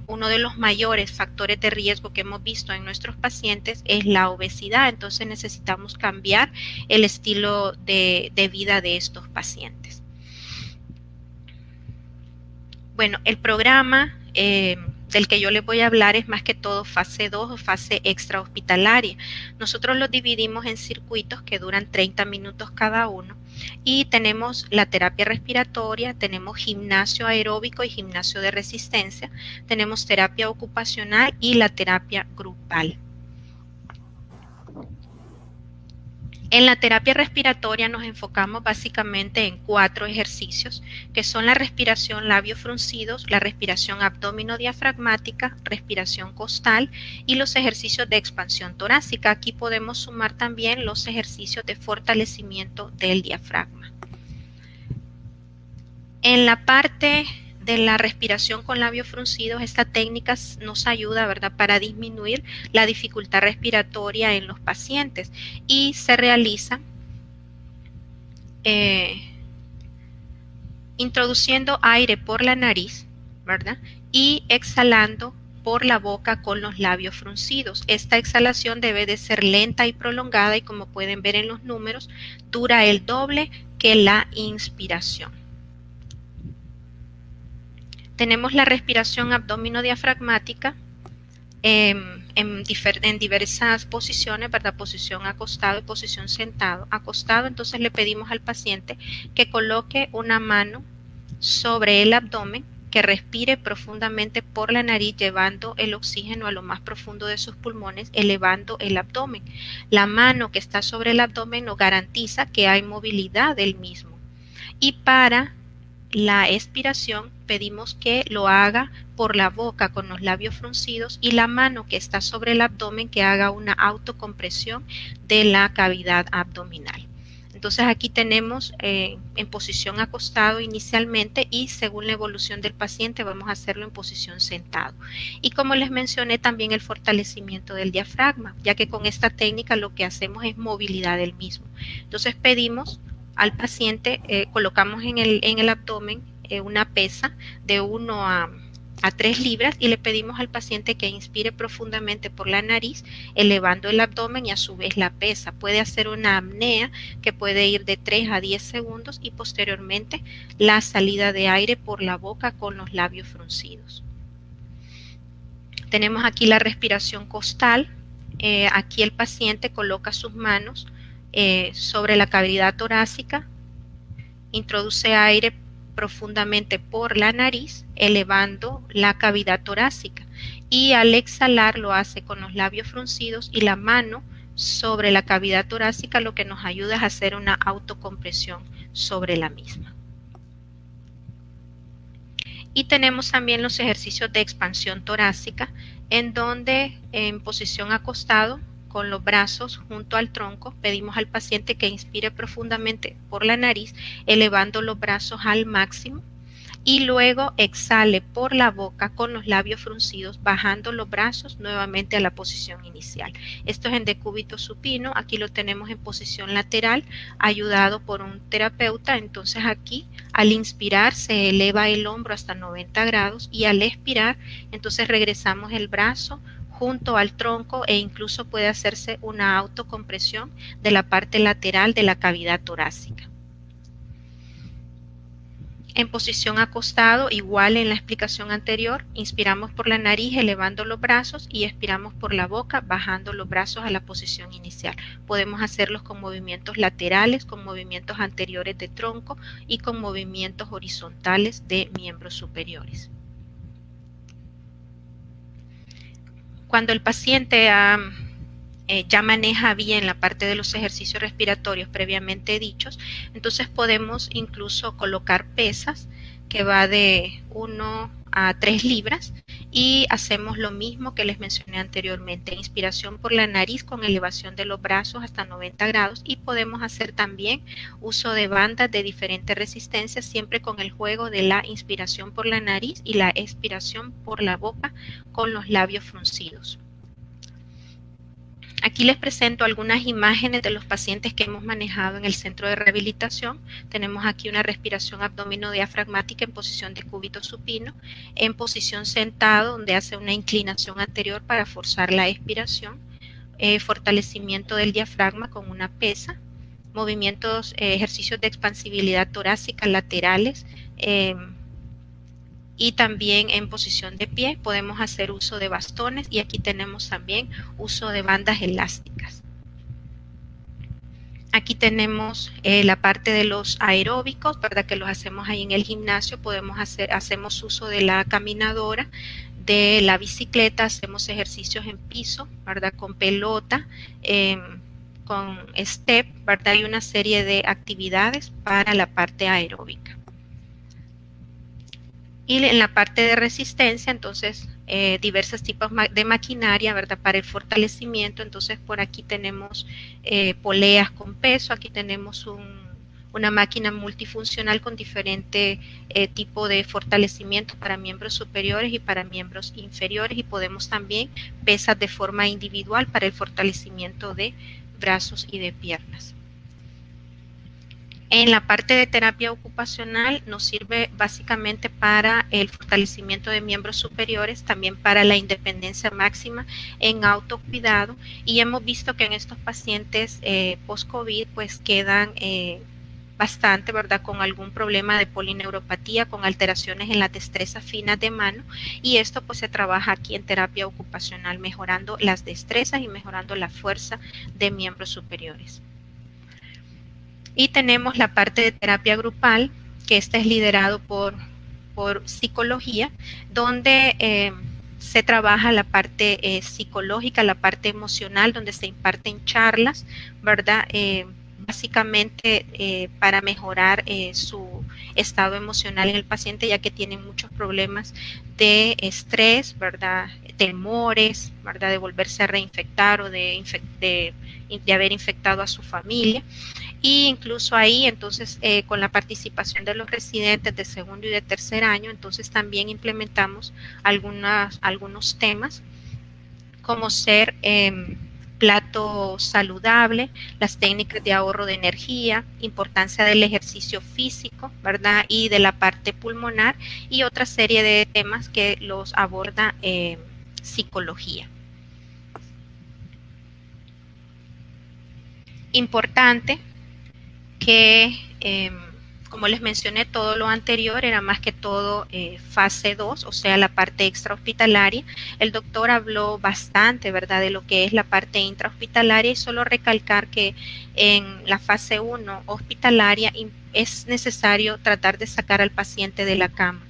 uno de los mayores factores de riesgo que hemos visto en nuestros pacientes es la obesidad. Entonces necesitamos cambiar el estilo de vida de estos pacientes. Bueno, el programa del que yo les voy a hablar es más que todo fase 2 o fase extrahospitalaria. Nosotros los dividimos en circuitos que duran 30 minutos cada uno y tenemos la terapia respiratoria, tenemos gimnasio aeróbico y gimnasio de resistencia, tenemos terapia ocupacional y la terapia grupal. En la terapia respiratoria nos enfocamos básicamente en 4 ejercicios, que son la respiración labios fruncidos, la respiración abdominodiafragmática, respiración costal y los ejercicios de expansión torácica. Aquí podemos sumar también los ejercicios de fortalecimiento del diafragma. En la parte de la respiración con labios fruncidos, esta técnica nos ayuda, ¿verdad?, para disminuir la dificultad respiratoria en los pacientes y se realiza introduciendo aire por la nariz, ¿verdad?, y exhalando por la boca con los labios fruncidos. Esta exhalación debe de ser lenta y prolongada y, como pueden ver en los números, dura el doble que la inspiración. Tenemos la respiración abdominodiafragmática en diversas posiciones, ¿verdad? Posición acostado y posición sentado. Acostado, entonces le pedimos al paciente que coloque una mano sobre el abdomen, que respire profundamente por la nariz, llevando el oxígeno a lo más profundo de sus pulmones, elevando el abdomen. La mano que está sobre el abdomen nos garantiza que hay movilidad del mismo. Y para la expiración pedimos que lo haga por la boca con los labios fruncidos y la mano que está sobre el abdomen que haga una autocompresión de la cavidad abdominal. Entonces aquí tenemos en posición acostado inicialmente y según la evolución del paciente vamos a hacerlo en posición sentado. Y como les mencioné, también el fortalecimiento del diafragma, ya que con esta técnica lo que hacemos es movilidad del mismo. Entonces pedimos al paciente, colocamos en el abdomen una pesa de 1 a 3 libras y le pedimos al paciente que inspire profundamente por la nariz, elevando el abdomen y a su vez la pesa. Puede hacer una apnea que puede ir de 3 a 10 segundos y posteriormente la salida de aire por la boca con los labios fruncidos. Tenemos aquí la respiración costal. Aquí el paciente coloca sus manos sobre la cavidad torácica, introduce aire profundamente por la nariz, elevando la cavidad torácica, y al exhalar lo hace con los labios fruncidos y la mano sobre la cavidad torácica, lo que nos ayuda es a hacer una autocompresión sobre la misma. Y tenemos también los ejercicios de expansión torácica, en donde en posición acostado, con los brazos junto al tronco, pedimos al paciente que inspire profundamente por la nariz, elevando los brazos al máximo, y luego exhale por la boca con los labios fruncidos, bajando los brazos nuevamente a la posición inicial. Esto es en decúbito supino. Aquí lo tenemos en posición lateral, ayudado por un terapeuta. Entonces aquí, al inspirar, se eleva el hombro hasta 90 grados y al expirar, entonces regresamos el brazo junto al tronco e incluso puede hacerse una autocompresión de la parte lateral de la cavidad torácica. En posición acostado, igual en la explicación anterior, inspiramos por la nariz elevando los brazos y expiramos por la boca bajando los brazos a la posición inicial. Podemos hacerlos con movimientos laterales, con movimientos anteriores de tronco y con movimientos horizontales de miembros superiores. Cuando el paciente ya maneja bien la parte de los ejercicios respiratorios previamente dichos, entonces podemos incluso colocar pesas que va de 1 a 3 libras y hacemos lo mismo que les mencioné anteriormente, inspiración por la nariz con elevación de los brazos hasta 90 grados y podemos hacer también uso de bandas de diferentes resistencias siempre con el juego de la inspiración por la nariz y la expiración por la boca con los labios fruncidos. Aquí les presento algunas imágenes de los pacientes que hemos manejado en el centro de rehabilitación. Tenemos aquí una respiración abdominodiafragmática en posición de cúbito supino, en posición sentado, donde hace una inclinación anterior para forzar la expiración, fortalecimiento del diafragma con una pesa, movimientos, ejercicios de expansibilidad torácica laterales, y también en posición de pie podemos hacer uso de bastones y aquí tenemos también uso de bandas elásticas. Aquí tenemos la parte de los aeróbicos, ¿verdad? Que los hacemos ahí en el gimnasio, hacemos uso de la caminadora, de la bicicleta, hacemos ejercicios en piso, ¿verdad? Con pelota, con step, ¿verdad? Hay una serie de actividades para la parte aeróbica. Y en la parte de resistencia, entonces, diversos tipos de maquinaria, ¿verdad? Para el fortalecimiento, entonces por aquí tenemos poleas con peso, aquí tenemos una máquina multifuncional con diferente tipo de fortalecimiento para miembros superiores y para miembros inferiores y podemos también pesas de forma individual para el fortalecimiento de brazos y de piernas. En la parte de terapia ocupacional nos sirve básicamente para el fortalecimiento de miembros superiores, también para la independencia máxima en autocuidado y hemos visto que en estos pacientes post-COVID pues quedan bastante, ¿verdad? Con algún problema de polineuropatía, con alteraciones en las destrezas finas de mano y esto pues se trabaja aquí en terapia ocupacional mejorando las destrezas y mejorando la fuerza de miembros superiores. Y tenemos la parte de terapia grupal, que este es liderado por psicología, donde se trabaja la parte psicológica, la parte emocional, donde se imparten charlas, ¿verdad? Básicamente para mejorar su estado emocional en el paciente, ya que tiene muchos problemas de estrés, ¿verdad? Temores, ¿verdad? De volverse a reinfectar o de haber infectado a su familia. Y incluso ahí, entonces, con la participación de los residentes de segundo y de tercer año, entonces también implementamos algunos temas como ser plato saludable, las técnicas de ahorro de energía, importancia del ejercicio físico, ¿verdad? Y de la parte pulmonar y otra serie de temas que los aborda psicología. Importante que, como les mencioné, todo lo anterior era más que todo fase 2, o sea, la parte extrahospitalaria. El doctor habló bastante, ¿verdad?, de lo que es la parte intrahospitalaria y solo recalcar que en la fase 1 hospitalaria es necesario tratar de sacar al paciente de la cama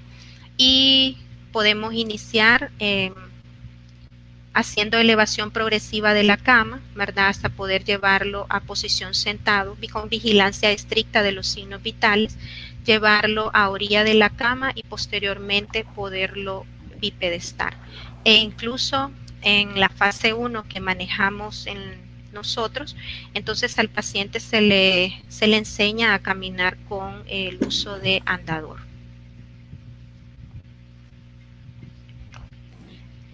y podemos iniciar haciendo elevación progresiva de la cama, ¿verdad? Hasta poder llevarlo a posición sentado y con vigilancia estricta de los signos vitales, llevarlo a orilla de la cama y posteriormente poderlo bipedestar. E incluso en la fase 1 que manejamos en nosotros, entonces al paciente se le enseña a caminar con el uso de andador.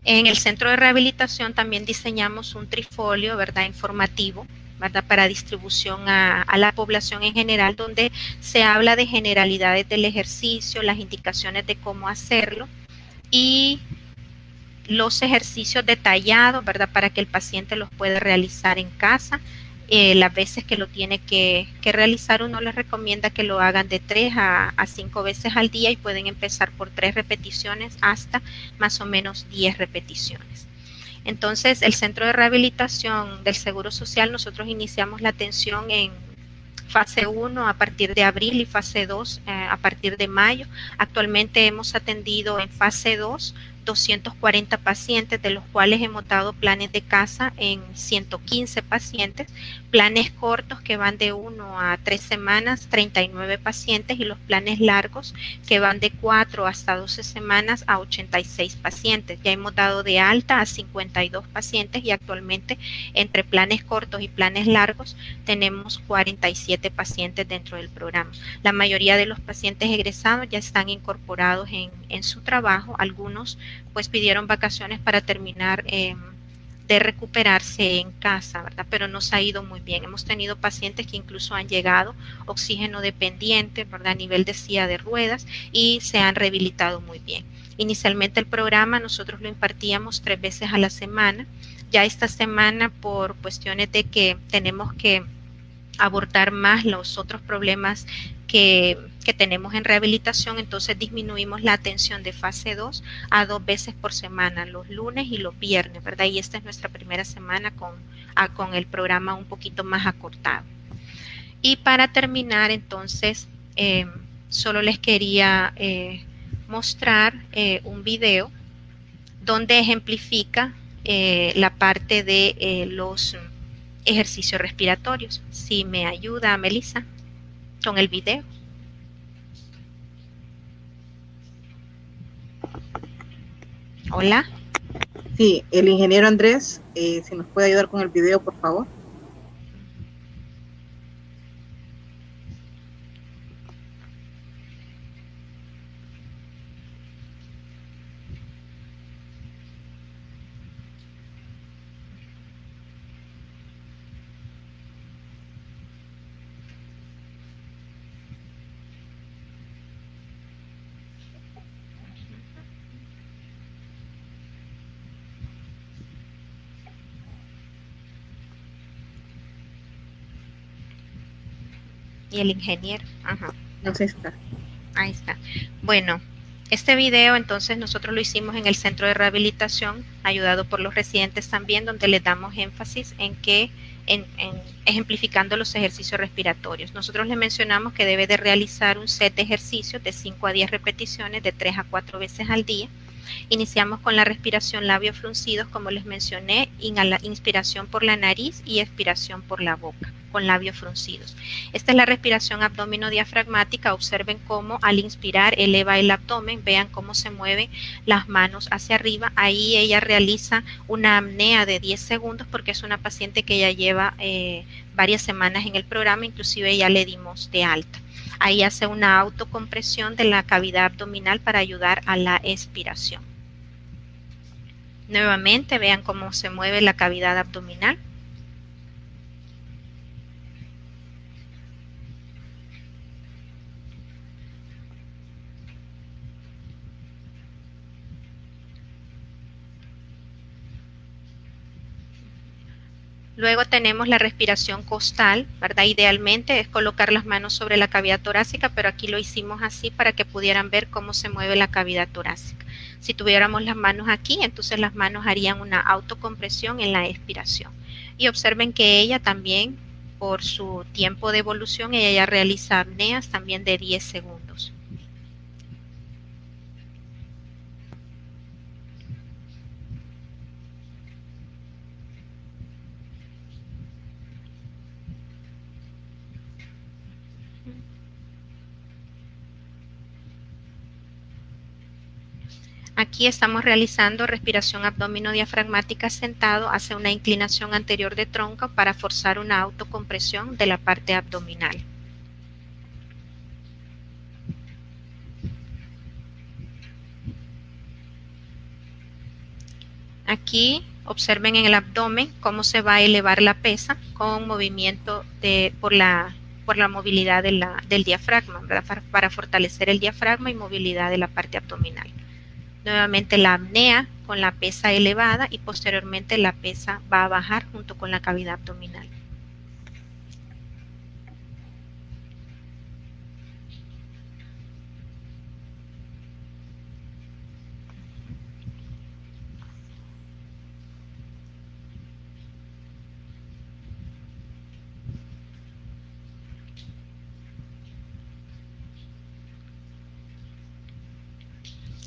En el centro de rehabilitación también diseñamos un trifolio, ¿verdad?, informativo, ¿verdad?, para distribución a la población en general, donde se habla de generalidades del ejercicio, las indicaciones de cómo hacerlo y los ejercicios detallados, ¿verdad?, para que el paciente los pueda realizar en casa. Las veces que lo tiene que realizar, uno les recomienda que lo hagan de 3 a 5 veces al día y pueden empezar por 3 repeticiones hasta más o menos 10 repeticiones. Entonces, el centro de rehabilitación del Seguro Social, nosotros iniciamos la atención en fase 1 a partir de abril y fase 2 a partir de mayo. Actualmente hemos atendido en fase 2 240 pacientes, de los cuales hemos dado planes de casa en 115 pacientes, planes cortos que van de 1 a 3 semanas, 39 pacientes, y los planes largos que van de 4 hasta 12 semanas a 86 pacientes. Ya hemos dado de alta a 52 pacientes y actualmente entre planes cortos y planes largos tenemos 47 pacientes dentro del programa. La mayoría de los pacientes egresados ya están incorporados en su trabajo. Algunos pues pidieron vacaciones para terminar de recuperarse en casa, ¿verdad? Pero nos ha ido muy bien. Hemos tenido pacientes que incluso han llegado oxígeno dependiente, ¿verdad? A nivel de silla de ruedas, y se han rehabilitado muy bien. Inicialmente el programa nosotros lo impartíamos 3 veces a la semana. Ya esta semana, por cuestiones de que tenemos que abordar más los otros problemas que tenemos en rehabilitación, entonces disminuimos la atención de fase 2 a 2 veces por semana, los lunes y los viernes, ¿verdad? Y esta es nuestra primera semana con el programa un poquito más acortado. Y para terminar, entonces, solo les quería mostrar un video donde ejemplifica la parte de los ejercicios respiratorios. Si me ayuda, Melissa, con el video. Hola.
Sí, el ingeniero Andrés, si nos puede ayudar con el video, por favor.
Y el ingeniero. Ajá.
No sé si está.
Ahí está. Bueno, este video entonces nosotros lo hicimos en el centro de rehabilitación, ayudado por los residentes también, donde les damos énfasis en ejemplificando los ejercicios respiratorios. Nosotros le mencionamos que debe de realizar un set de ejercicios de 5 a 10 repeticiones de 3 a 4 veces al día. Iniciamos con la respiración labios fruncidos, como les mencioné, inspiración por la nariz y expiración por la boca, con labios fruncidos. Esta es la respiración abdominodiafragmática. Observen cómo al inspirar eleva el abdomen, vean cómo se mueven las manos hacia arriba. Ahí ella realiza una apnea de 10 segundos porque es una paciente que ya lleva varias semanas en el programa, inclusive ya le dimos de alta. Ahí hace una autocompresión de la cavidad abdominal para ayudar a la expiración. Nuevamente vean cómo se mueve la cavidad abdominal. Luego tenemos la respiración costal, ¿verdad? Idealmente es colocar las manos sobre la cavidad torácica, pero aquí lo hicimos así para que pudieran ver cómo se mueve la cavidad torácica. Si tuviéramos las manos aquí, entonces las manos harían una autocompresión en la expiración. Y observen que ella también, por su tiempo de evolución, ella ya realiza apneas también de 10 segundos. Aquí estamos realizando respiración abdominodiafragmática sentado, hace una inclinación anterior de tronco para forzar una autocompresión de la parte abdominal. Aquí observen en el abdomen cómo se va a elevar la pesa con movimiento por la movilidad del diafragma, ¿verdad? Para fortalecer el diafragma y movilidad de la parte abdominal. Nuevamente la apnea con la pesa elevada y posteriormente la pesa va a bajar junto con la cavidad abdominal.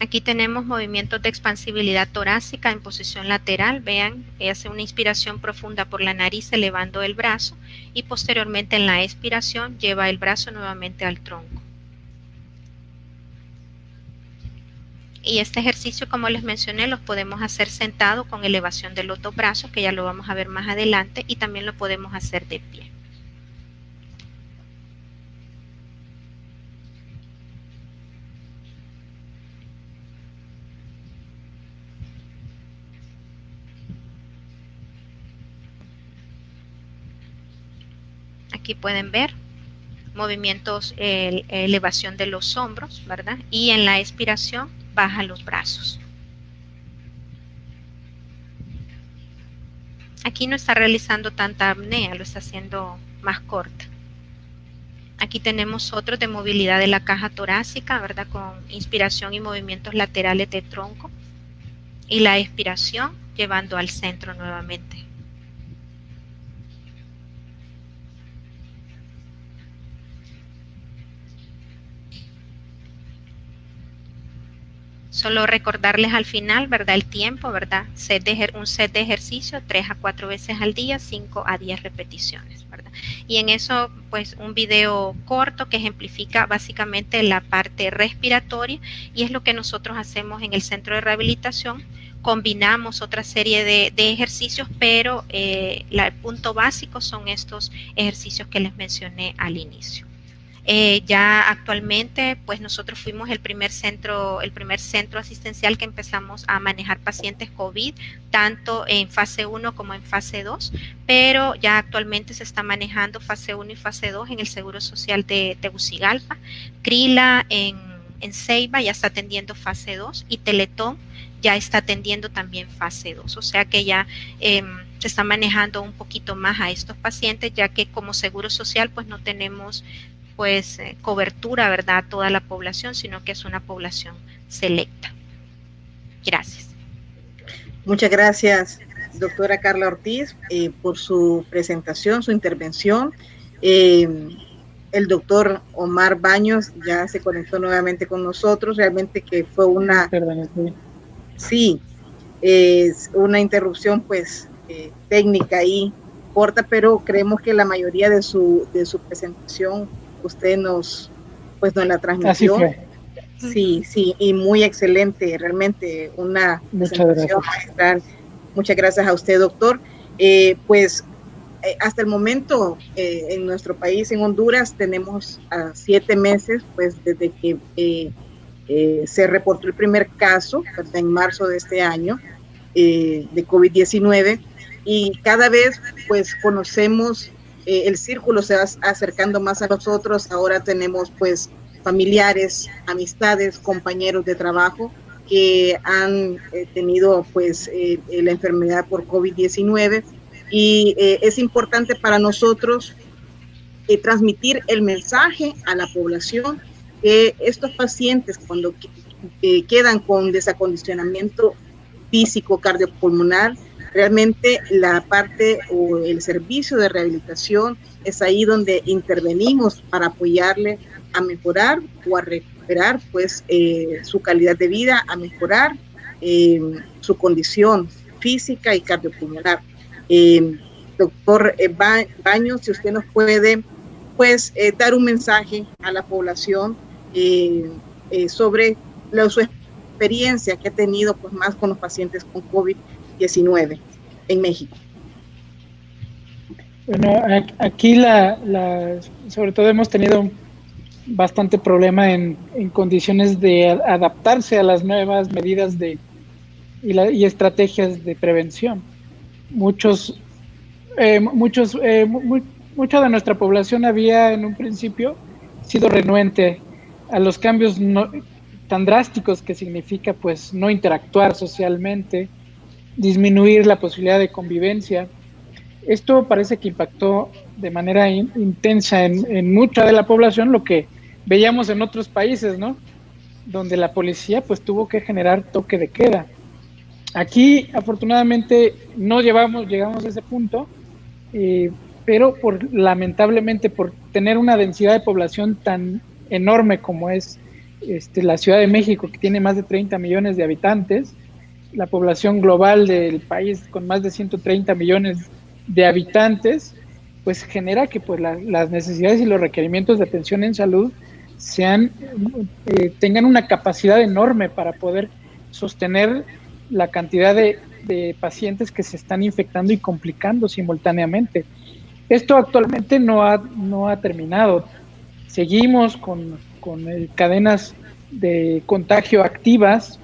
Aquí tenemos movimientos de expansibilidad torácica en posición lateral. Vean, hace una inspiración profunda por la nariz elevando el brazo y posteriormente en la expiración lleva el brazo nuevamente al tronco. Y este ejercicio, como les mencioné, los podemos hacer sentado con elevación de los dos brazos, que ya lo vamos a ver más adelante, y también lo podemos hacer de pie. Aquí pueden ver movimientos, elevación de los hombros, ¿verdad? Y en la expiración baja los brazos. Aquí no está realizando tanta apnea, lo está haciendo más corta. Aquí tenemos otros de movilidad de la caja torácica, ¿verdad? Con inspiración y movimientos laterales de tronco. Y la expiración llevando al centro nuevamente. Solo recordarles al final, ¿verdad? El tiempo, ¿verdad? Un set de ejercicio 3 a 4 veces al día, 5 a 10 repeticiones, ¿verdad? Y en eso, pues, un video corto que ejemplifica básicamente la parte respiratoria, y es lo que nosotros hacemos en el centro de rehabilitación. Combinamos otra serie de ejercicios, pero el punto básico son estos ejercicios que les mencioné al inicio. Ya actualmente, pues nosotros fuimos el primer centro asistencial que empezamos a manejar pacientes COVID, tanto en fase 1 como en fase 2, pero ya actualmente se está manejando fase 1 y fase 2 en el Seguro Social de Tegucigalpa. Crila en Ceiba ya está atendiendo fase 2 y Teletón ya está atendiendo también fase 2, o sea que ya se está manejando un poquito más a estos pacientes, ya que como Seguro Social pues no tenemos pues cobertura, ¿verdad?, a toda la población, sino que es una población selecta. Gracias.
Muchas gracias, doctora Carla Ortiz, por su presentación, su intervención. El doctor Omar Baños ya se conectó nuevamente con nosotros, realmente que fue una... Sí, es una interrupción pues técnica ahí, corta, pero creemos que la mayoría de su presentación usted nos la transmitió.
Así fue.
Sí, y muy excelente, realmente una presentación magistral. Muchas gracias a usted, doctor. Hasta el momento en nuestro país, en Honduras, tenemos 7 meses pues desde que se reportó el primer caso, ¿verdad?, en marzo de este año de COVID-19, y cada vez pues conocemos, el círculo se va acercando más a nosotros. Ahora tenemos pues familiares, amistades, compañeros de trabajo que han tenido pues la enfermedad por COVID-19, y es importante para nosotros transmitir el mensaje a la población que estos pacientes, cuando quedan con desacondicionamiento físico cardiopulmonar, realmente la parte o el servicio de rehabilitación es ahí donde intervenimos para apoyarle a mejorar o a recuperar pues su calidad de vida, a mejorar su condición física y cardiopulmonar. Doctor Baños, si usted nos puede pues dar un mensaje a la población sobre su experiencia que ha tenido pues más con los pacientes con COVID-19 en México.
Bueno, aquí sobre todo hemos tenido bastante problema en condiciones de adaptarse a las nuevas medidas y estrategias de prevención. Mucha de nuestra población había en un principio sido renuente a los cambios tan drásticos que significa pues no interactuar socialmente, disminuir la posibilidad de convivencia. Esto parece que impactó de manera intensa en mucha de la población, lo que veíamos en otros países, ¿no?, donde la policía pues tuvo que generar toque de queda. Aquí afortunadamente no llegamos a ese punto, pero lamentablemente por tener una densidad de población tan enorme como es la Ciudad de México, que tiene más de 30 millones de habitantes, la población global del país con más de 130 millones de habitantes, pues genera que pues, las necesidades y los requerimientos de atención en salud tengan una capacidad enorme para poder sostener la cantidad de pacientes que se están infectando y complicando simultáneamente. Esto actualmente no ha terminado. Seguimos con cadenas de contagio activas.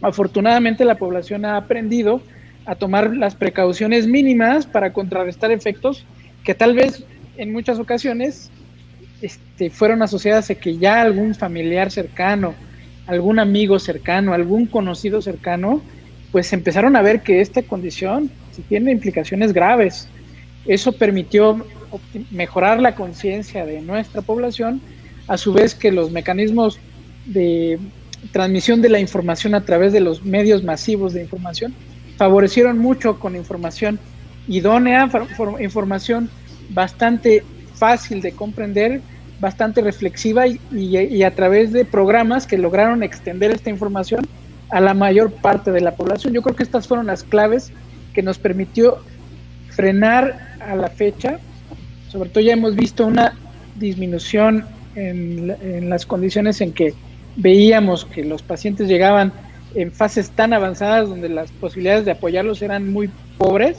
Afortunadamente la población ha aprendido a tomar las precauciones mínimas para contrarrestar efectos que tal vez en muchas ocasiones fueron asociadas a que ya algún familiar cercano, algún amigo cercano, algún conocido cercano, pues empezaron a ver que esta condición sí tiene implicaciones graves. Eso permitió mejorar la conciencia de nuestra población, a su vez que los mecanismos de transmisión de la información a través de los medios masivos de información favorecieron mucho con información idónea, información bastante fácil de comprender, bastante reflexiva y a través de programas que lograron extender esta información a la mayor parte de la población. Yo creo que estas fueron las claves que nos permitió frenar a la fecha. Sobre todo ya hemos visto una disminución en las condiciones en que veíamos que los pacientes llegaban en fases tan avanzadas donde las posibilidades de apoyarlos eran muy pobres,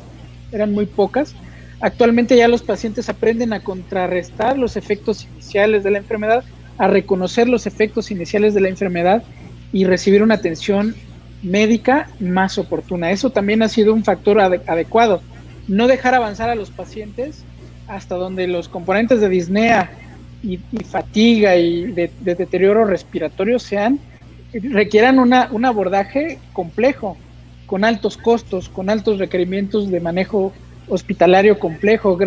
eran muy pocas. Actualmente ya los pacientes aprenden a contrarrestar los efectos iniciales de la enfermedad, a reconocer los efectos iniciales de la enfermedad y recibir una atención médica más oportuna. Eso también ha sido un factor adecuado. No dejar avanzar a los pacientes hasta donde los componentes de disnea y fatiga y de deterioro respiratorio requieran un abordaje complejo, con altos costos, con altos requerimientos de manejo hospitalario complejo,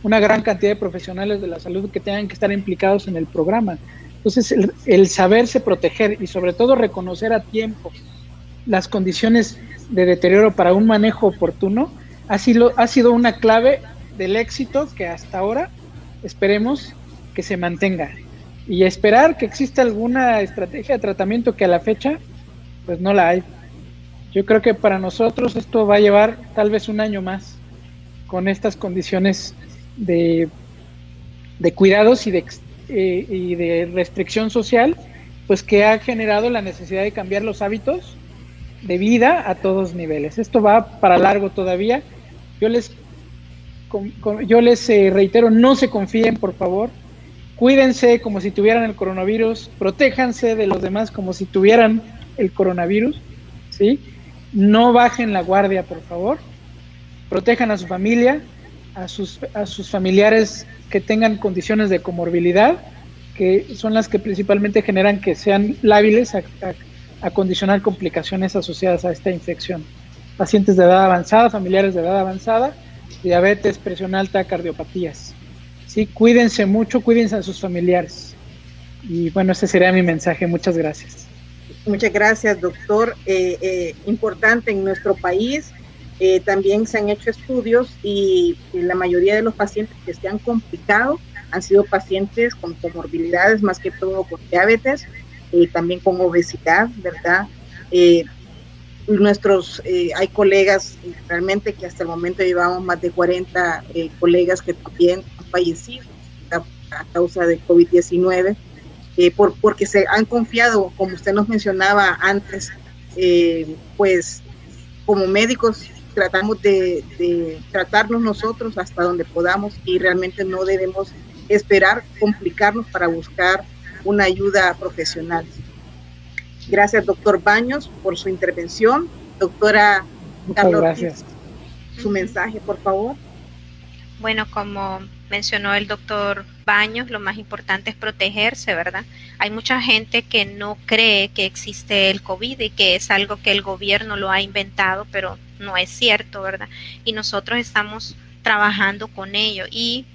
una gran cantidad de profesionales de la salud que tengan que estar implicados en el programa. Entonces, el saberse proteger y sobre todo reconocer a tiempo las condiciones de deterioro para un manejo oportuno ha sido una clave del éxito que hasta ahora esperemos que se mantenga, y esperar que exista alguna estrategia de tratamiento que a la fecha pues no la hay. Yo creo que para nosotros esto va a llevar tal vez un año más con estas condiciones de cuidados y de restricción social, pues que ha generado la necesidad de cambiar los hábitos de vida a todos niveles. Esto va para largo todavía. Yo les reitero, no se confíen, por favor. Cuídense como si tuvieran el coronavirus, protéjanse de los demás como si tuvieran el coronavirus, ¿sí? No bajen la guardia, por favor. Protejan a su familia, a sus familiares que tengan condiciones de comorbilidad, que son las que principalmente generan que sean lábiles a condicionar complicaciones asociadas a esta infección. Pacientes de edad avanzada, familiares de edad avanzada, diabetes, presión alta, cardiopatías. Sí, cuídense mucho, cuídense a sus familiares. Y bueno, ese sería mi mensaje. Muchas gracias.
Muchas gracias, doctor. Importante en nuestro país. También se han hecho estudios y la mayoría de los pacientes que se han complicado han sido pacientes con comorbilidades, más que todo con diabetes, también con obesidad, ¿verdad? Hay colegas realmente que hasta el momento llevamos más de 40 colegas que también han fallecido a causa de COVID-19, porque se han confiado, como usted nos mencionaba antes, pues como médicos tratamos de tratarnos nosotros hasta donde podamos y realmente no debemos esperar complicarnos para buscar una ayuda profesional. Gracias, doctor Baños, por su intervención. Doctora Carla Ortiz, su mensaje, por favor.
Bueno, como mencionó el doctor Baños, lo más importante es protegerse, ¿verdad? Hay mucha gente que no cree que existe el COVID y que es algo que el gobierno lo ha inventado, pero no es cierto, ¿verdad? Y nosotros estamos trabajando con ello y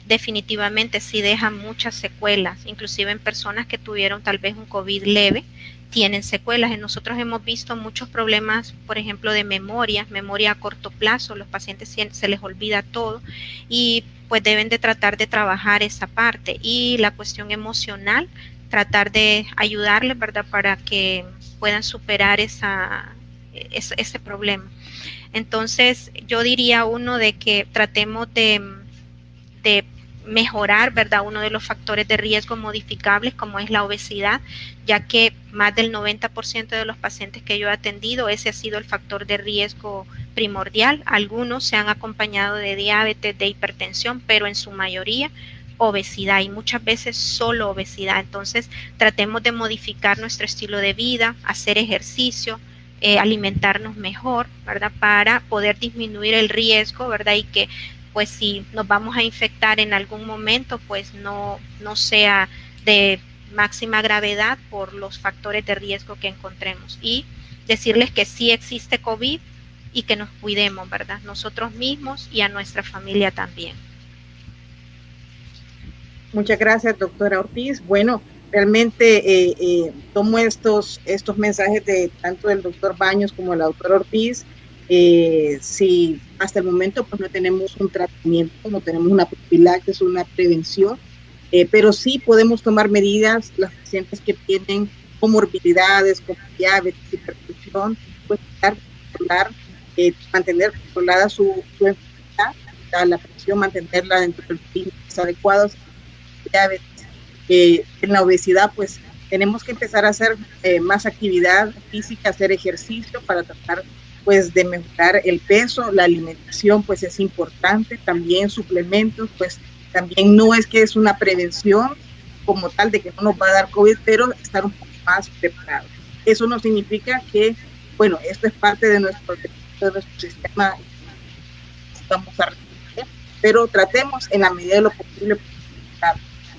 definitivamente sí deja muchas secuelas, inclusive en personas que tuvieron tal vez un COVID leve, tienen secuelas. Y nosotros hemos visto muchos problemas, por ejemplo, de memoria a corto plazo. Los pacientes se les olvida todo y pues deben de tratar de trabajar esa parte. Y la cuestión emocional tratar de ayudarles, ¿verdad? Para que puedan superar ese problema. Entonces, yo diría de que tratemos de mejorar, ¿verdad? Uno de los factores de riesgo modificables, como es la obesidad, ya que más del 90% de los pacientes que yo he atendido, ese ha sido el factor de riesgo primordial. Algunos se han acompañado de diabetes, de hipertensión, pero en su mayoría obesidad, y muchas veces solo obesidad. Entonces, tratemos de modificar nuestro estilo de vida, hacer ejercicio, alimentarnos mejor, ¿verdad? Para poder disminuir el riesgo, ¿verdad? Y que pues si nos vamos a infectar en algún momento, pues no sea de máxima gravedad por los factores de riesgo que encontremos. Y decirles que sí existe COVID y que nos cuidemos, ¿verdad? Nosotros mismos y a nuestra familia también.
Muchas gracias, doctora Ortiz. Bueno, realmente tomo estos mensajes de tanto del doctor Baños como de la doctora Ortiz. Si hasta el momento pues no tenemos un tratamiento, no tenemos una profilaxis, una prevención, pero sí podemos tomar medidas. Las pacientes que tienen comorbilidades como diabetes, hipertensión, pues mantener controlada su enfermedad, la presión, mantenerla dentro de los límites adecuados. Diabetes, en la obesidad, pues tenemos que empezar a hacer más actividad física, hacer ejercicio para tratar pues de mejorar el peso. La alimentación pues es importante, también suplementos, pues también no es que es una prevención como tal de que no nos va a dar COVID, pero estar un poco más preparados. Eso no significa que, bueno, esto es parte de nuestro sistema, vamos a resolver, pero tratemos en la medida de lo posible.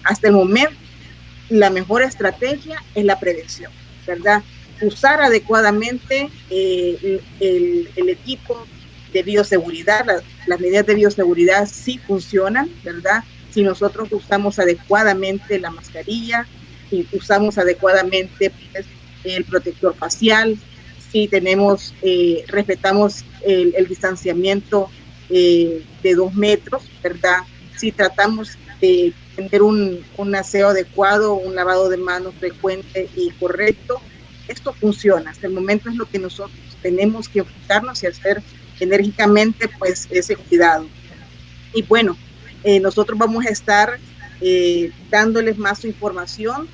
Hasta el momento, la mejor estrategia es la prevención, ¿verdad? Usar adecuadamente el equipo de bioseguridad. Las medidas de bioseguridad sí funcionan, ¿verdad? Si nosotros usamos adecuadamente la mascarilla, si usamos adecuadamente pues, el protector facial, si tenemos, respetamos el distanciamiento de 2 metros, ¿verdad? Si tratamos de tener un aseo adecuado, un lavado de manos frecuente y correcto, esto funciona. Hasta el momento es lo que nosotros tenemos que enfocarnos y hacer enérgicamente pues ese cuidado. Y bueno, nosotros vamos a estar dándoles más información.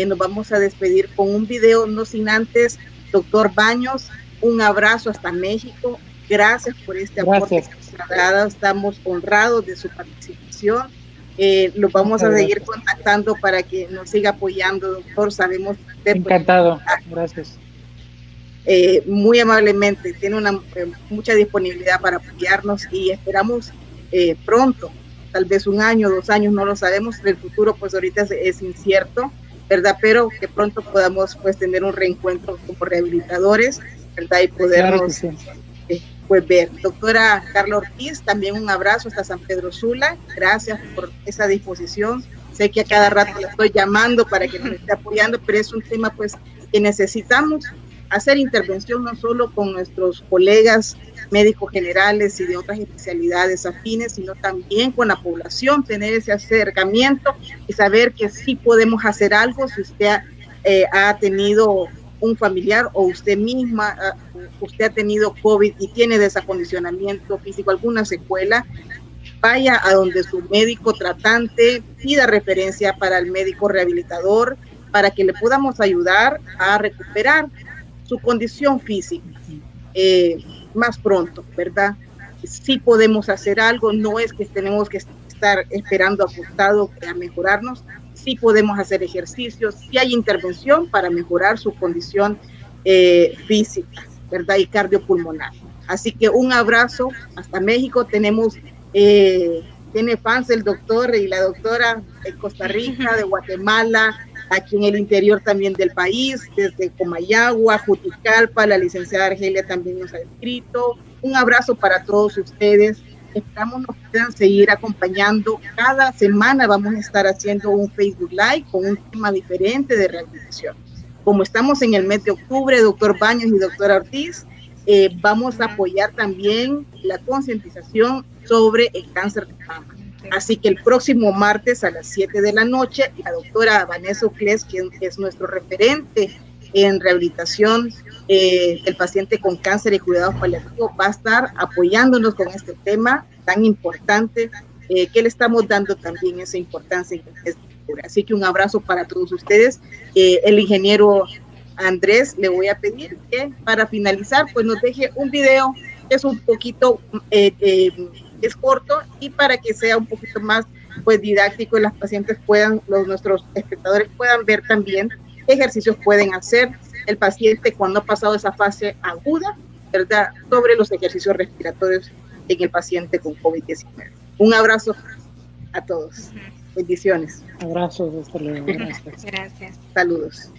Nos vamos a despedir con un video, no sin antes, doctor Baños, un abrazo hasta México. Gracias por este aporte que nos ha dado. Estamos honrados de su participación. Los vamos a seguir contactando para que nos siga apoyando, doctor. Sabemos que
encantado, gracias.
Muy amablemente, tiene mucha disponibilidad para apoyarnos y esperamos pronto, tal vez 1 año, 2 años, no lo sabemos, el futuro pues ahorita es incierto, ¿verdad? Pero que pronto podamos pues tener un reencuentro como rehabilitadores, ¿verdad? Y podernos pues ver. Doctora Carla Ortiz, también un abrazo hasta San Pedro Sula, gracias por esa disposición. Sé que a cada rato la estoy llamando para que nos esté apoyando, pero es un tema pues que necesitamos hacer intervención no solo con nuestros colegas médicos generales y de otras especialidades afines, sino también con la población, tener ese acercamiento y saber que sí podemos hacer algo. Si usted ha tenido un familiar o usted misma, usted ha tenido COVID y tiene desacondicionamiento físico, alguna secuela, vaya a donde su médico tratante, pida referencia para el médico rehabilitador para que le podamos ayudar a recuperar su condición física más pronto, ¿verdad? Sí podemos hacer algo, no es que tenemos que estar esperando acostado a mejorarnos, sí podemos hacer ejercicios, sí hay intervención para mejorar su condición física, ¿verdad? Y cardiopulmonar. Así que un abrazo hasta México. Tiene fans el doctor y la doctora de Costa Rica, de Guatemala, aquí en el interior también del país, desde Comayagua, Juticalpa, la licenciada Argelia también nos ha escrito. Un abrazo para todos ustedes. Esperamos nos puedan seguir acompañando. Cada semana vamos a estar haciendo un Facebook Live con un tema diferente de rehabilitación. Como estamos en el mes de octubre, doctor Baños y doctora Ortiz, vamos a apoyar también la concientización sobre el cáncer de mama. Así que el próximo martes a las 7 de la noche, la doctora Vanessa Uclés, quien es nuestro referente en rehabilitación del paciente con cáncer y cuidados paliativos, va a estar apoyándonos con este tema tan importante que le estamos dando también esa importancia. Así que un abrazo para todos ustedes. El ingeniero Andrés, le voy a pedir que para finalizar pues nos deje un video que es un poquito es corto, y para que sea un poquito más pues didáctico y las pacientes puedan, nuestros espectadores puedan ver también qué ejercicios pueden hacer el paciente cuando ha pasado esa fase aguda, ¿verdad?, sobre los ejercicios respiratorios en el paciente con COVID-19. Un abrazo a todos. Bendiciones.
Abrazos, hasta luego. Gracias.
Gracias.
Saludos.